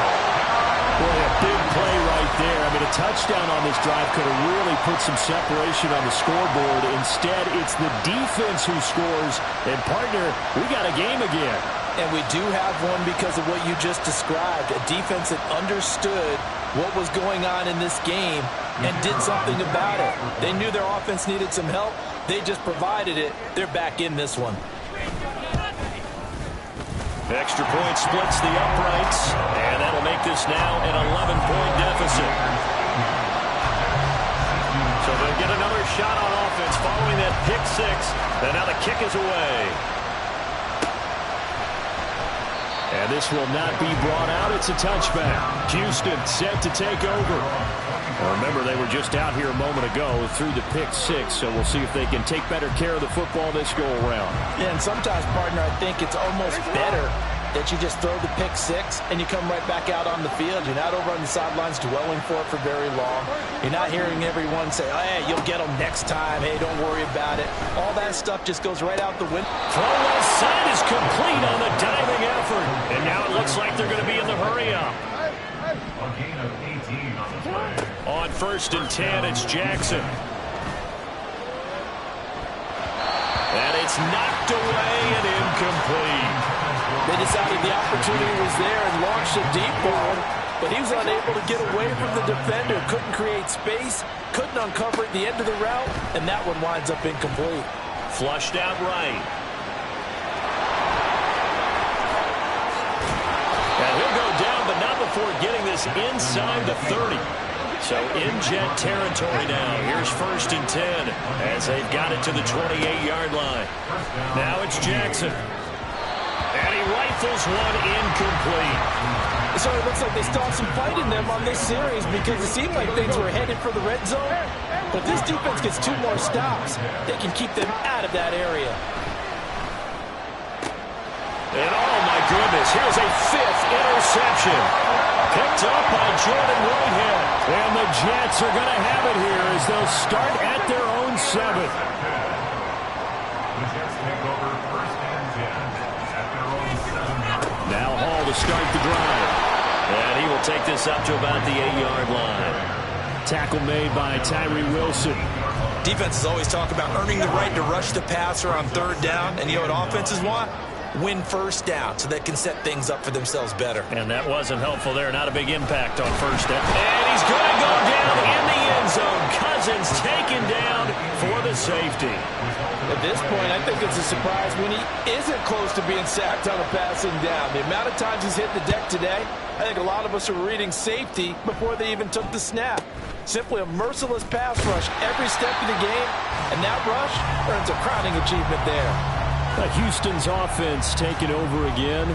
Speaker 4: Boy, a big play right there. I mean, a touchdown on this drive could have really put some separation on the scoreboard. Instead, it's the defense who scores. And, partner, we got a game again.
Speaker 6: And we do have one because of what you just described. A defense that understood what was going on in this game and did something about it. They knew their offense needed some help. They just provided it. They're back in this one.
Speaker 2: Extra point splits the uprights, and that'll make this now an 11-point deficit. So they'll get another shot on offense following that pick 6, and now the kick is away.
Speaker 4: And this will not be brought out. It's a touchback. Houston set to take over. Well, remember, they were just out here a moment ago through the pick 6, so we'll see if they can take better care of the football this go-around.
Speaker 6: Yeah, and sometimes, partner, I think it's almost better that you just throw the pick 6 and you come right back out on the field. You're not over on the sidelines dwelling for it for very long. You're not hearing everyone say, oh, hey, you'll get them next time. Hey, don't worry about it. All that stuff just goes right out the window.
Speaker 2: Throw left side is complete on the diving effort. And now it looks like they're going to be in the hurry-up.
Speaker 5: A gain of 18 on the play.
Speaker 2: On 1st and 10, it's Jackson. And it's knocked away and incomplete.
Speaker 6: They decided the opportunity was there and launched a deep ball, but he was unable to get away from the defender, couldn't create space, couldn't uncover at the end of the route, and that one winds up incomplete.
Speaker 2: Flushed out right. And he'll go down, but not before getting this inside the 30. So in Jet territory now. Here's 1st and 10 as they've got it to the 28-yard line. Now it's Jackson. And he rifles one incomplete.
Speaker 6: So it looks like they still have some fight in them on this series because it seemed like things were headed for the red zone. But this defense gets 2 more stops. They can keep them out of that area.
Speaker 2: And oh my goodness. Here's a 5th interception. Picked up by Jordan Whitehead. And the Jets are going to have it here as they'll start at their own 7.
Speaker 5: The Jets take over first and 10 at their own 7-yard.
Speaker 2: Now Hall to start the drive. And he will take this up to about the 8-yard line. Tackle made by Tyree Wilson.
Speaker 3: Defenses always talk about earning the right to rush the passer on 3rd down. And you know what offenses want? Win first down so they can set things up for themselves better.
Speaker 2: And that wasn't helpful there. Not a big impact on 1st down. And he's going to go down in the end zone. Cousins taken down for the safety.
Speaker 6: At this point, I think it's a surprise when he isn't close to being sacked on a passing down. The amount of times he's hit the deck today, I think a lot of us are reading safety before they even took the snap. Simply a merciless pass rush every step of the game, and that rush earns a crowning achievement there.
Speaker 2: Houston's offense taking over again.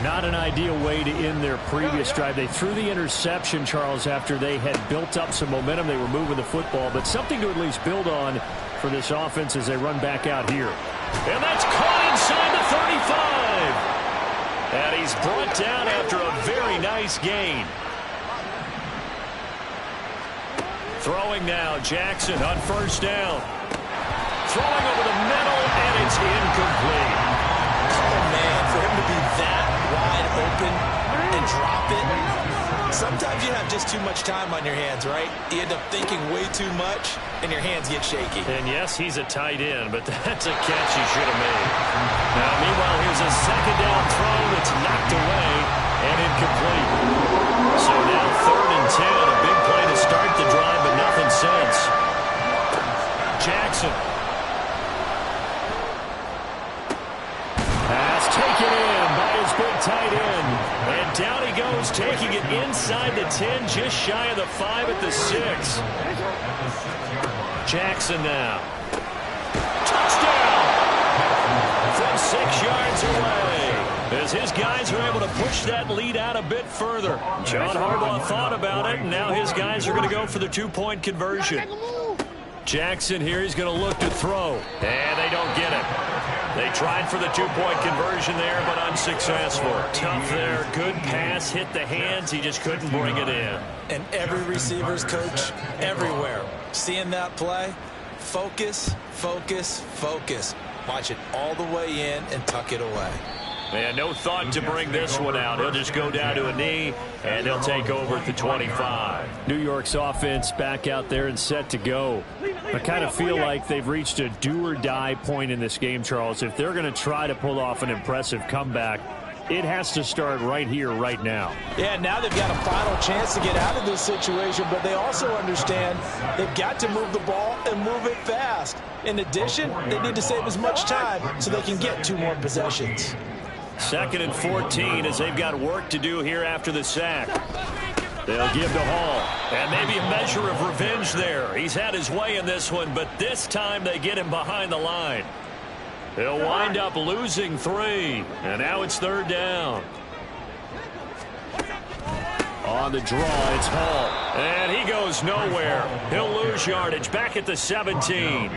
Speaker 2: Not an ideal way to end their previous drive. They threw the interception, Charles, after they had built up some momentum. They were moving the football, but something to at least build on for this offense as they run back out here. And that's caught inside the 35. And he's brought down after a very nice gain. Throwing now, Jackson on 1st down. Throwing over the middle, and it's incomplete.
Speaker 3: Oh, man, for him to be that wide open and drop it. Sometimes you have just too much time on your hands, right? You end up thinking way too much, and your hands get shaky.
Speaker 2: And yes, he's a tight end, but that's a catch he should have made. Now, meanwhile, here's a 2nd down throw that's knocked away and incomplete. So now 3rd and 10, a big play to start the drive, but nothing since. Jackson. Pass taken in by his big tight end. And down he goes, taking it inside the 10, just shy of the 5 at the 6. Jackson now. Touchdown! From 6 yards away. As his guys are able to push that lead out a bit further. John Harbaugh thought about it, and now his guys are going to go for the 2-point conversion. Jackson here, he's going to look to throw. And they don't get it. They tried for the 2-point conversion there, but unsuccessful. Tough there. Good pass. Hit the hands. He just couldn't bring it in.
Speaker 3: And every receiver's coach everywhere. Seeing that play, focus, focus, focus. Watch it all the way in and tuck it away.
Speaker 2: And no thought to bring this one out. He'll just go down to a knee, and he'll take over at the 25. New York's offense back out there and set to go. I kind of feel like they've reached a do-or-die point in this game, Charles. If they're going to try to pull off an impressive comeback, it has to start right here, right now.
Speaker 6: Yeah, now they've got a final chance to get out of this situation, but they also understand they've got to move the ball and move it fast. In addition, they need to save as much time so they can get 2 more possessions.
Speaker 2: 2nd and 14 as they've got work to do here after the sack. They'll give to Hall. And maybe a measure of revenge there. He's had his way in this one, but this time they get him behind the line. He'll wind up losing 3. And now it's 3rd down. On the draw, it's Hall. And he goes nowhere. He'll lose yardage back at the 17.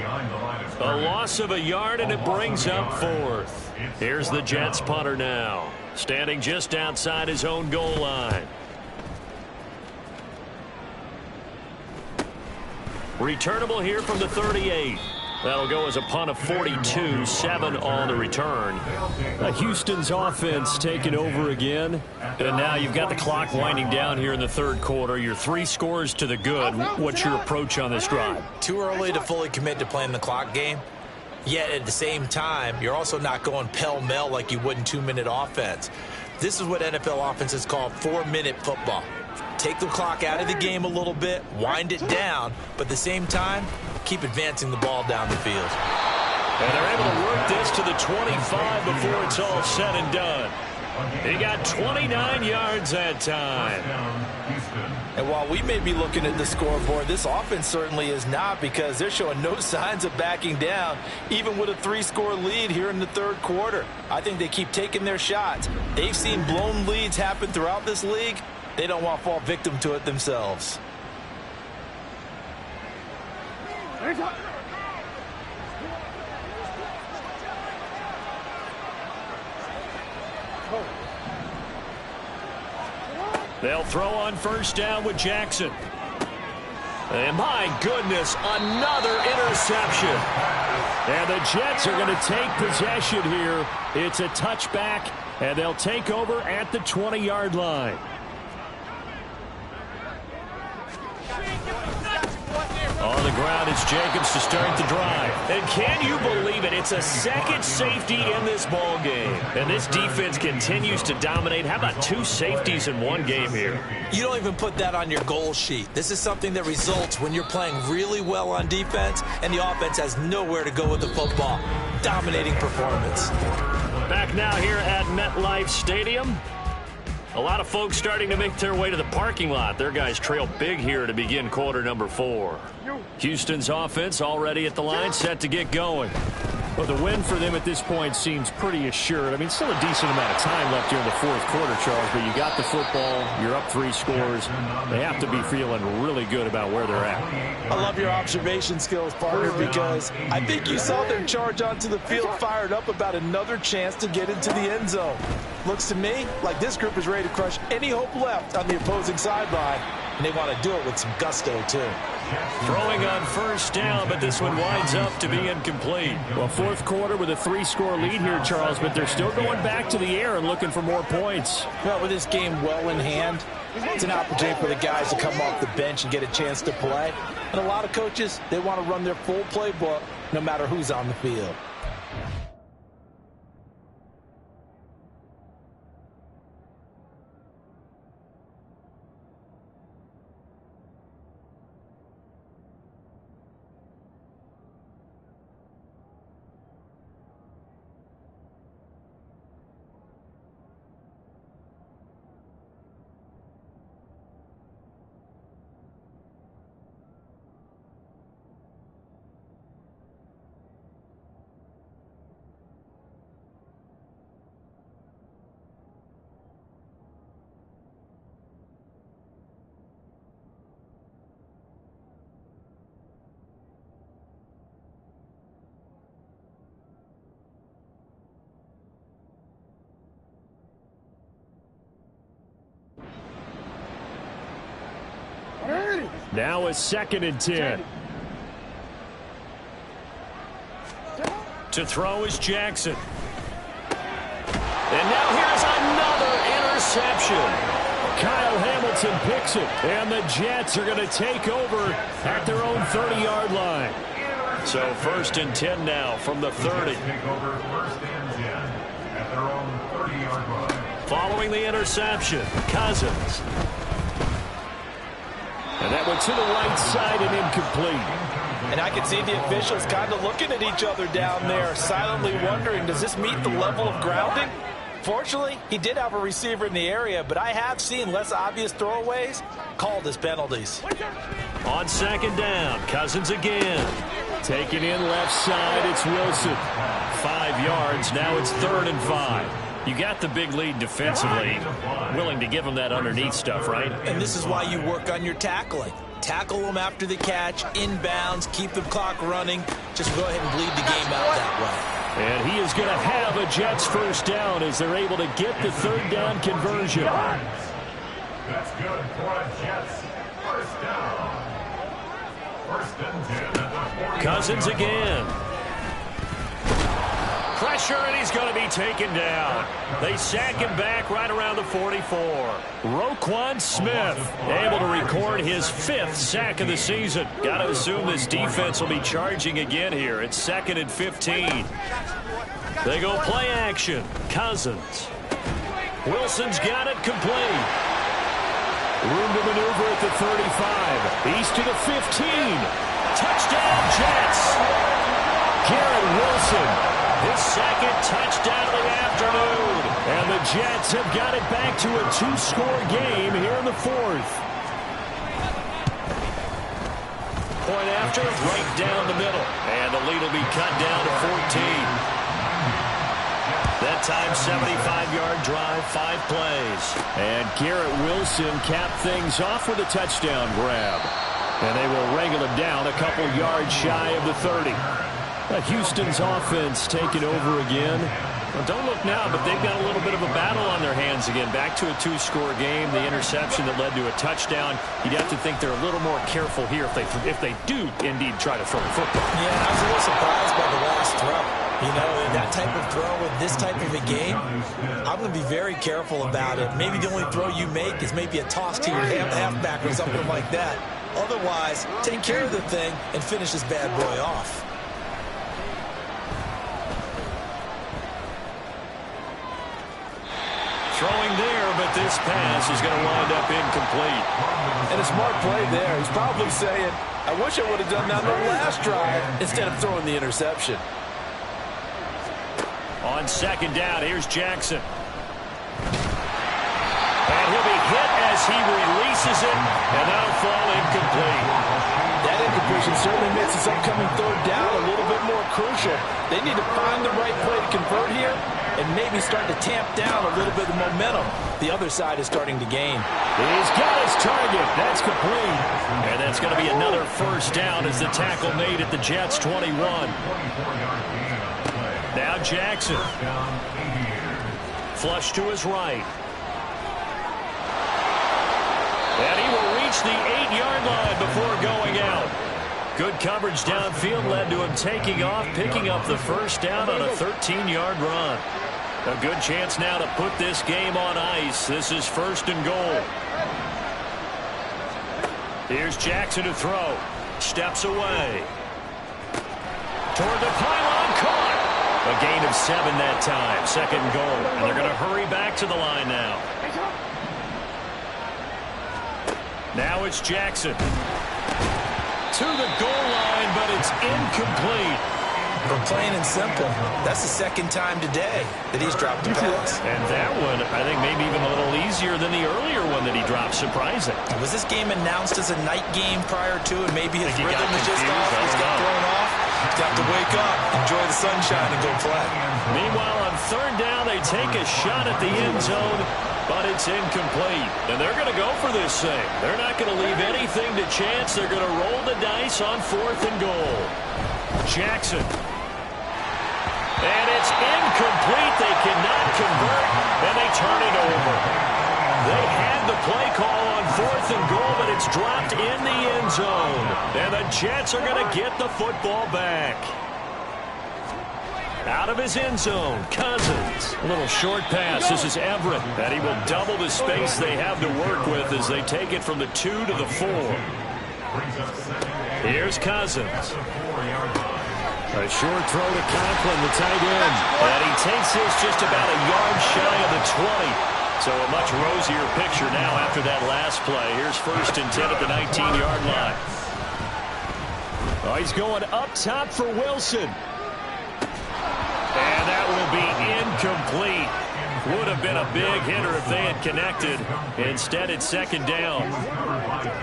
Speaker 2: A loss of a yard, and it brings up 4th. Here's the Jets punter now, standing just outside his own goal line. Returnable here from the 38. That'll go as a punt of 42, 7 on the return. Houston's offense taking over again. And now you've got the clock winding down here in the 3rd quarter. You're 3 scores to the good. What's your approach on this drive?
Speaker 3: Too early to fully commit to playing the clock game. Yet at the same time, you're also not going pell-mell like you would in 2-minute offense. This is what NFL offenses call 4-minute football. Take the clock out of the game a little bit, wind it down, but at the same time, keep advancing the ball down the field.
Speaker 2: And they're able to work this to the 25 before it's all said and done. He got 29 yards that time.
Speaker 6: And while we may be looking at the scoreboard, this offense certainly is not, because they're showing no signs of backing down, even with a 3-score lead here in the 3rd quarter. I think they keep taking their shots. They've seen blown leads happen throughout this league. They don't want to fall victim to it themselves.
Speaker 2: They'll throw on first down with Jackson. And my goodness, another interception. And the Jets are going to take possession here. It's a touchback, and they'll take over at the 20-yard line. On the ground, it's Jacobs to start the drive. And can you believe it? It's a second safety in this ball game. And this defense continues to dominate. How about 2 safeties in one game here?
Speaker 3: You don't even put that on your goal sheet. This is something that results when you're playing really well on defense and the offense has nowhere to go with the football. Dominating performance.
Speaker 2: Back now here at MetLife Stadium. A lot of folks starting to make their way to the parking lot. Their guys trail big here to begin quarter number 4. Houston's offense already at the line, set to get going. Well, the win for them at this point seems pretty assured. I mean, still a decent amount of time left here in the fourth quarter, Charles, but you got the football, you're up 3 scores. They have to be feeling really good about where they're at.
Speaker 6: I love your observation skills, partner, because I think you saw their charge onto the field fired up about another chance to get into the end zone. Looks to me like this group is ready to crush any hope left on the opposing sideline, and they want to do it with some gusto, too.
Speaker 2: Throwing on first down, but this one winds up to be incomplete. Well, fourth quarter with a 3-score lead here, Charles, but they're still going back to the air and looking for more points.
Speaker 6: Well, with this game well in hand, it's an opportunity for the guys to come off the bench and get a chance to play. And a lot of coaches, they want to run their full playbook no matter who's on the field.
Speaker 2: Now a 2nd and 10. To throw is Jackson. And now here's another interception. Kyle Hamilton picks it, and the Jets are going to take over at their own 30-yard line. So 1st and 10 now from the 30.
Speaker 5: Take over 1st and 10 at their own 30-yard line.
Speaker 2: Following the interception, Cousins. And that went to the right side and incomplete.
Speaker 6: And I can see the officials kind of looking at each other down there, silently wondering, does this meet the level of grounding? Fortunately, he did have a receiver in the area, but I have seen less obvious throwaways called as penalties.
Speaker 2: On 2nd down, Cousins again. Taken in left side, it's Wilson. 5 yards, now it's 3rd and 5. You got the big lead defensively, willing to give them that underneath stuff, right?
Speaker 3: And this is why you work on your tackling. Tackle them after the catch, inbounds, keep the clock running. Just go ahead and bleed the game out that way.
Speaker 2: And he is going to have a Jets first down as they're able to get the 3rd down conversion.
Speaker 5: That's good for a Jets first down. 1st and 10 at the 40.
Speaker 2: Cousins again. Pressure, and he's going to be taken down. They sack him back right around the 44. Roquan Smith able to record his 5th sack of the season. Got to assume this defense will be charging again here. It's 2nd and 15. They go play action. Cousins. Wilson's got it complete. Room to maneuver at the 35. East to the 15. Touchdown, Jets. Garrett Wilson. His 2nd touchdown of the afternoon. And the Jets have got it back to a 2-score game here in the 4th. Point after, right down the middle. And the lead will be cut down to 14. That time, 75-yard drive, 5 plays. And Garrett Wilson capped things off with a touchdown grab. And they will wrangle him down a couple yards shy of the 30. Houston's offense taking over again. Well, don't look now, but they've got a little bit of a battle on their hands Falcons again back to a 2-score game. The interception that led to a touchdown. You'd have to think they're a little more careful here if they do indeed try to throw the football.
Speaker 3: Yeah, I was a little surprised by the last throw. You know, that type of throw with this type of a game, I'm going to be very careful about it. Maybe the only throw you make is maybe a toss to your halfback or something like that. Otherwise, take care of the thing and finish this bad boy off.
Speaker 2: Throwing there, but this pass is going to wind up incomplete.
Speaker 6: And a smart play there. He's probably saying, I wish I would have done that on the last drive instead of throwing the interception.
Speaker 2: On second down, here's Jackson. And he'll be hit as he releases it, and that'll fall incomplete.
Speaker 6: That incompletion certainly makes this upcoming third down a little bit more crucial. They need to find the right play to convert here and maybe start to tamp down a little bit of momentum. The other side is starting to gain.
Speaker 2: He's got his target. That's complete. And that's going to be another first down as the tackle made at the Jets' 21. Now Jackson. Flush to his right. And he will reach the 8-yard line before going out. Good coverage downfield led to him taking off, picking up the first down on a 13-yard run. A good chance now to put this game on ice. This is first and goal. Here's Jackson to throw. Steps away. Toward the pylon, caught. A gain of 7 that time. Second goal. And they're going to hurry back to the line now. Now it's Jackson. To the goal line, but it's incomplete.
Speaker 3: For plain and simple, that's the second time today that he's dropped a pass.
Speaker 2: And that one, I think, maybe even a little easier than the earlier one that he dropped. Surprising.
Speaker 3: Was this game announced as a night game prior to, and maybe his rhythm was just off? He's got thrown off. He's got to wake up, enjoy the sunshine, and go play.
Speaker 2: Meanwhile, on third down, they take a shot at the end zone, but it's incomplete. And they're going to go for this thing. They're not going to leave anything to chance. They're going to roll the dice on fourth and goal. Jackson. And it's incomplete. They cannot convert, and they turn it over. They had the play call on fourth and goal, but it's dropped in the end zone. And the Jets are going to get the football back. Out of his end zone, Cousins. A little short pass. This is Everett. And he will double the space they have to work with as they take it from the 2 to the 4. Here's Cousins. A short throw to Conklin, the tight end. And he takes this just about a yard shy of the 20. So a much rosier picture now after that last play. Here's first and 10 at the 19-yard line. Oh, he's going up top for Wilson. And that will be incomplete. Would have been a big hitter if they had connected. Instead, it's second down.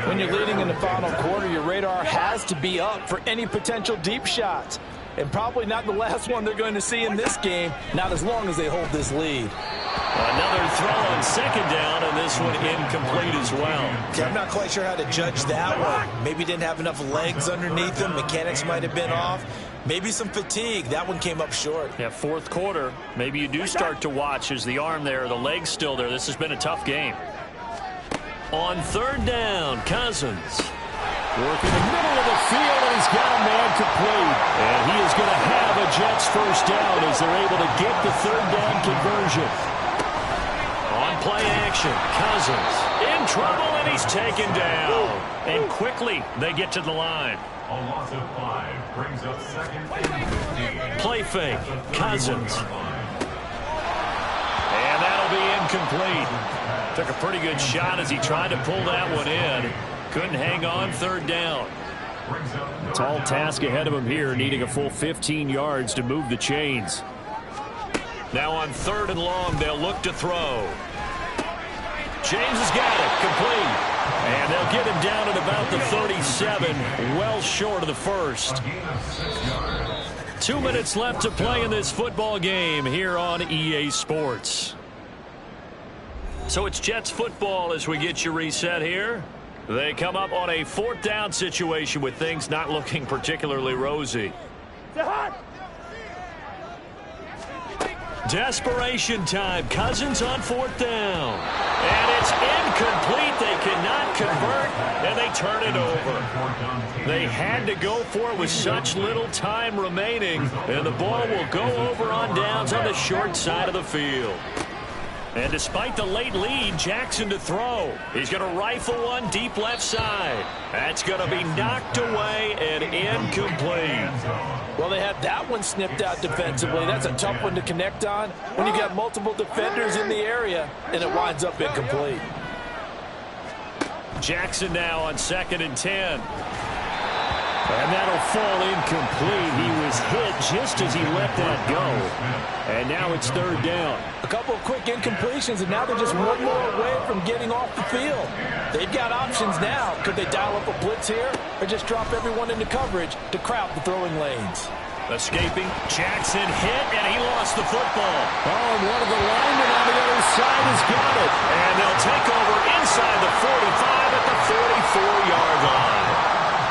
Speaker 6: When you're leading in the final quarter, your radar has to be up for any potential deep shots. And probably not the last one they're going to see in this game, not as long as they hold this lead.
Speaker 2: Another throw on second down, and this one incomplete as well.
Speaker 3: Okay, I'm not quite sure how to judge that one. Maybe didn't have enough legs underneath him. Mechanics might have been off. Maybe some fatigue. That one came up short.
Speaker 2: Yeah, fourth quarter. Maybe you do start to watch as the arm there, the leg's still there. This has been a tough game. On third down, Cousins.
Speaker 4: Working the middle of the field, and he's got a man complete. And he is going to have a Jets first down as they're able to get the third down conversion.
Speaker 2: On play action, Cousins in trouble, and he's taken down. And quickly, they get to the line.
Speaker 5: A loss of 5 brings up second and 15.
Speaker 2: Play fake, Cousins. And that'll be incomplete. Took a pretty good shot as he tried to pull that one in. Couldn't hang on third down.
Speaker 4: Tall task ahead of him here, needing a full 15 yards to move the chains.
Speaker 2: Now on third and long, they'll look to throw. James has got it, complete. And they'll get him down at about the 37, well short of the first. 2 minutes left to play in this football game here on EA Sports. So it's Jets football as we get you reset here. They come up on a fourth down situation with things not looking particularly rosy. Desperation time. Cousins on 4th down. And it's incomplete. They cannot convert, and they turn it over. They had to go for it with such little time remaining, and the ball will go over on downs on the short side of the field. And despite the late lead, Jackson to throw. He's going to rifle one deep left side. That's going to be knocked away and incomplete.
Speaker 6: Well, they had that one snipped out defensively. That's a tough one to connect on when you got multiple defenders in the area, and it winds up incomplete.
Speaker 2: Jackson now on 2nd and 10. And that'll fall incomplete. He was hit just as he let that go. And now it's 3rd down.
Speaker 6: A couple of quick incompletions, and now they're just one more away from getting off the field. They've got options now. Could they dial up a blitz here or just drop everyone into coverage to crowd the throwing lanes?
Speaker 2: Escaping. Jackson hit, and he lost the football.
Speaker 4: Oh, and one of the linemen on the other side has got it.
Speaker 2: And they'll take over inside the 45 at the 44-yard line.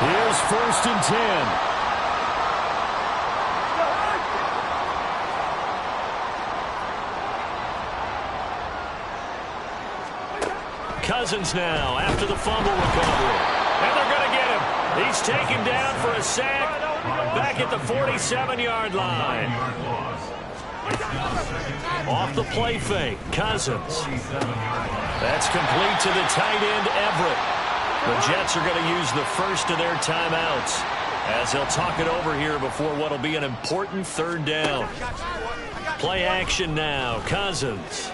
Speaker 4: Here's 1st and 10.
Speaker 2: Cousins now after the fumble recovery. And they're going to get him. He's taken down for a sack back at the 47-yard line. Off the play fake, Cousins. That's complete to the tight end, Everett. The Jets are going to use the first of their timeouts as they'll talk it over here before what will be an important 3rd down. Play action now, Cousins.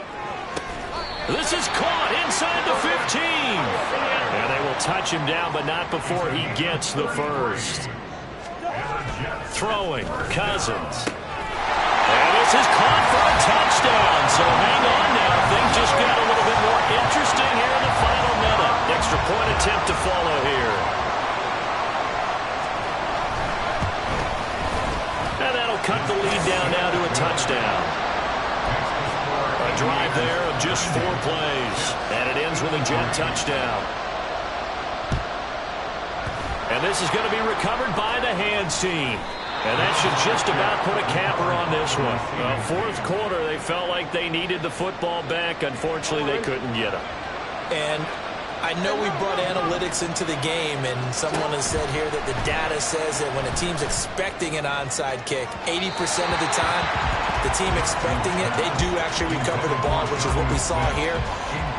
Speaker 2: This is caught inside the 15. And they will touch him down, but not before he gets the first. Throwing, Cousins. And this is caught for a touchdown. So hang on now. Things just got a little bit more interesting here in the final minute. Extra point attempt to follow here. And that'll cut the lead down now to a touchdown. A drive there of just 4 plays. And it ends with a Jet touchdown. And this is going to be recovered by the hands team. And that should just about put a capper on this one. 4th quarter, they felt like they needed the football back. Unfortunately, they couldn't get it.
Speaker 3: And I know we brought analytics into the game, and someone has said here that the data says that when a team's expecting an onside kick, 80% of the time, the team expecting it, they do actually recover the ball, which is what we saw here.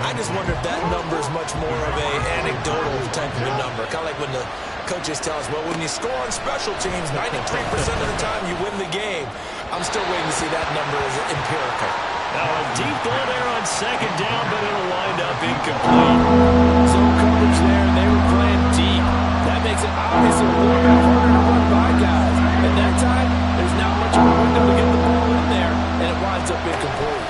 Speaker 3: I just wonder if that number is much more of an anecdotal type of a number. Kind of like when the coaches tell us, well, when you score on special teams, 93% of the time you win the game. I'm still waiting to see that number as empirical.
Speaker 2: Now a deep ball there on 2nd down, but it'll wind up incomplete.
Speaker 6: Zone coverage there, and they were playing deep. That makes it obviously a little bit harder to run by guys. And that time, there's not much of a window to get the ball in there, and it winds up incomplete.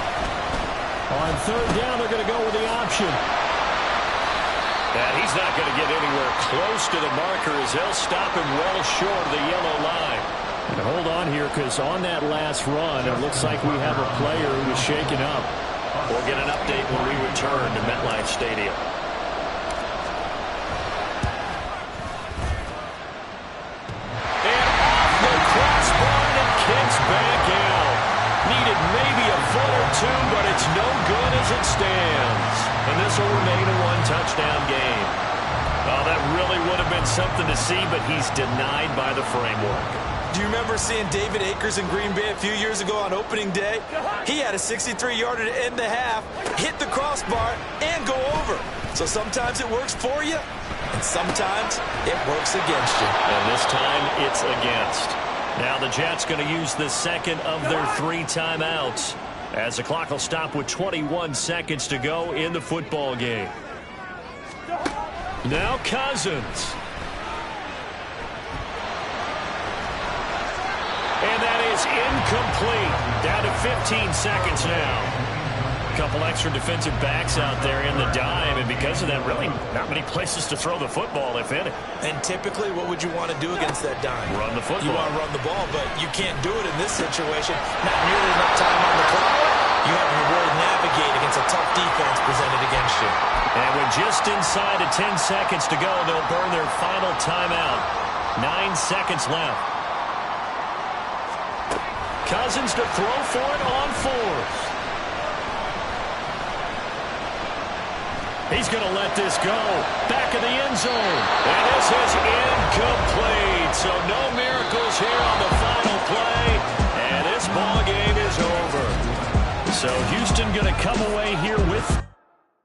Speaker 4: On 3rd down, they're going to go with the option.
Speaker 2: And he's not going to get anywhere close to the marker as they'll stop him well short of the yellow line.
Speaker 4: And hold on here, because on that last run, it looks like we have a player who was shaken up.
Speaker 2: We'll get an update when we return to MetLife Stadium. And off the crossbar, and it kicks back out. Needed maybe a foot or two, but it's no good as it stands. And this will remain a one-touchdown game. Well, that really would have been something to see, but he's denied by the framework.
Speaker 3: Do you remember seeing David Akers in Green Bay a few years ago on opening day? He had a 63-yarder to end the half, hit the crossbar, and go over. So sometimes it works for you, and sometimes it works against you.
Speaker 2: And this time, it's against. Now the Jets going to use the second of their 3 timeouts as the clock will stop with 21 seconds to go in the football game. Now Cousins. And that is incomplete. Down to 15 seconds now. A couple extra defensive backs out there in the dime, and because of that, really not many places to throw the football, if any.
Speaker 3: And typically, what would you want to do against that dime?
Speaker 2: Run the football.
Speaker 3: You want to run the ball, but you can't do it in this situation. Not nearly enough time on the clock. You have to really navigate against a tough defense presented against you.
Speaker 2: And with just inside of 10 seconds to go, they'll burn their final timeout. 9 seconds left. Cousins to throw for it on fourth. He's going to let this go. Back of the end zone. And this is incomplete. So no miracles here on the final play. And this ball game is over. So Houston going to come away here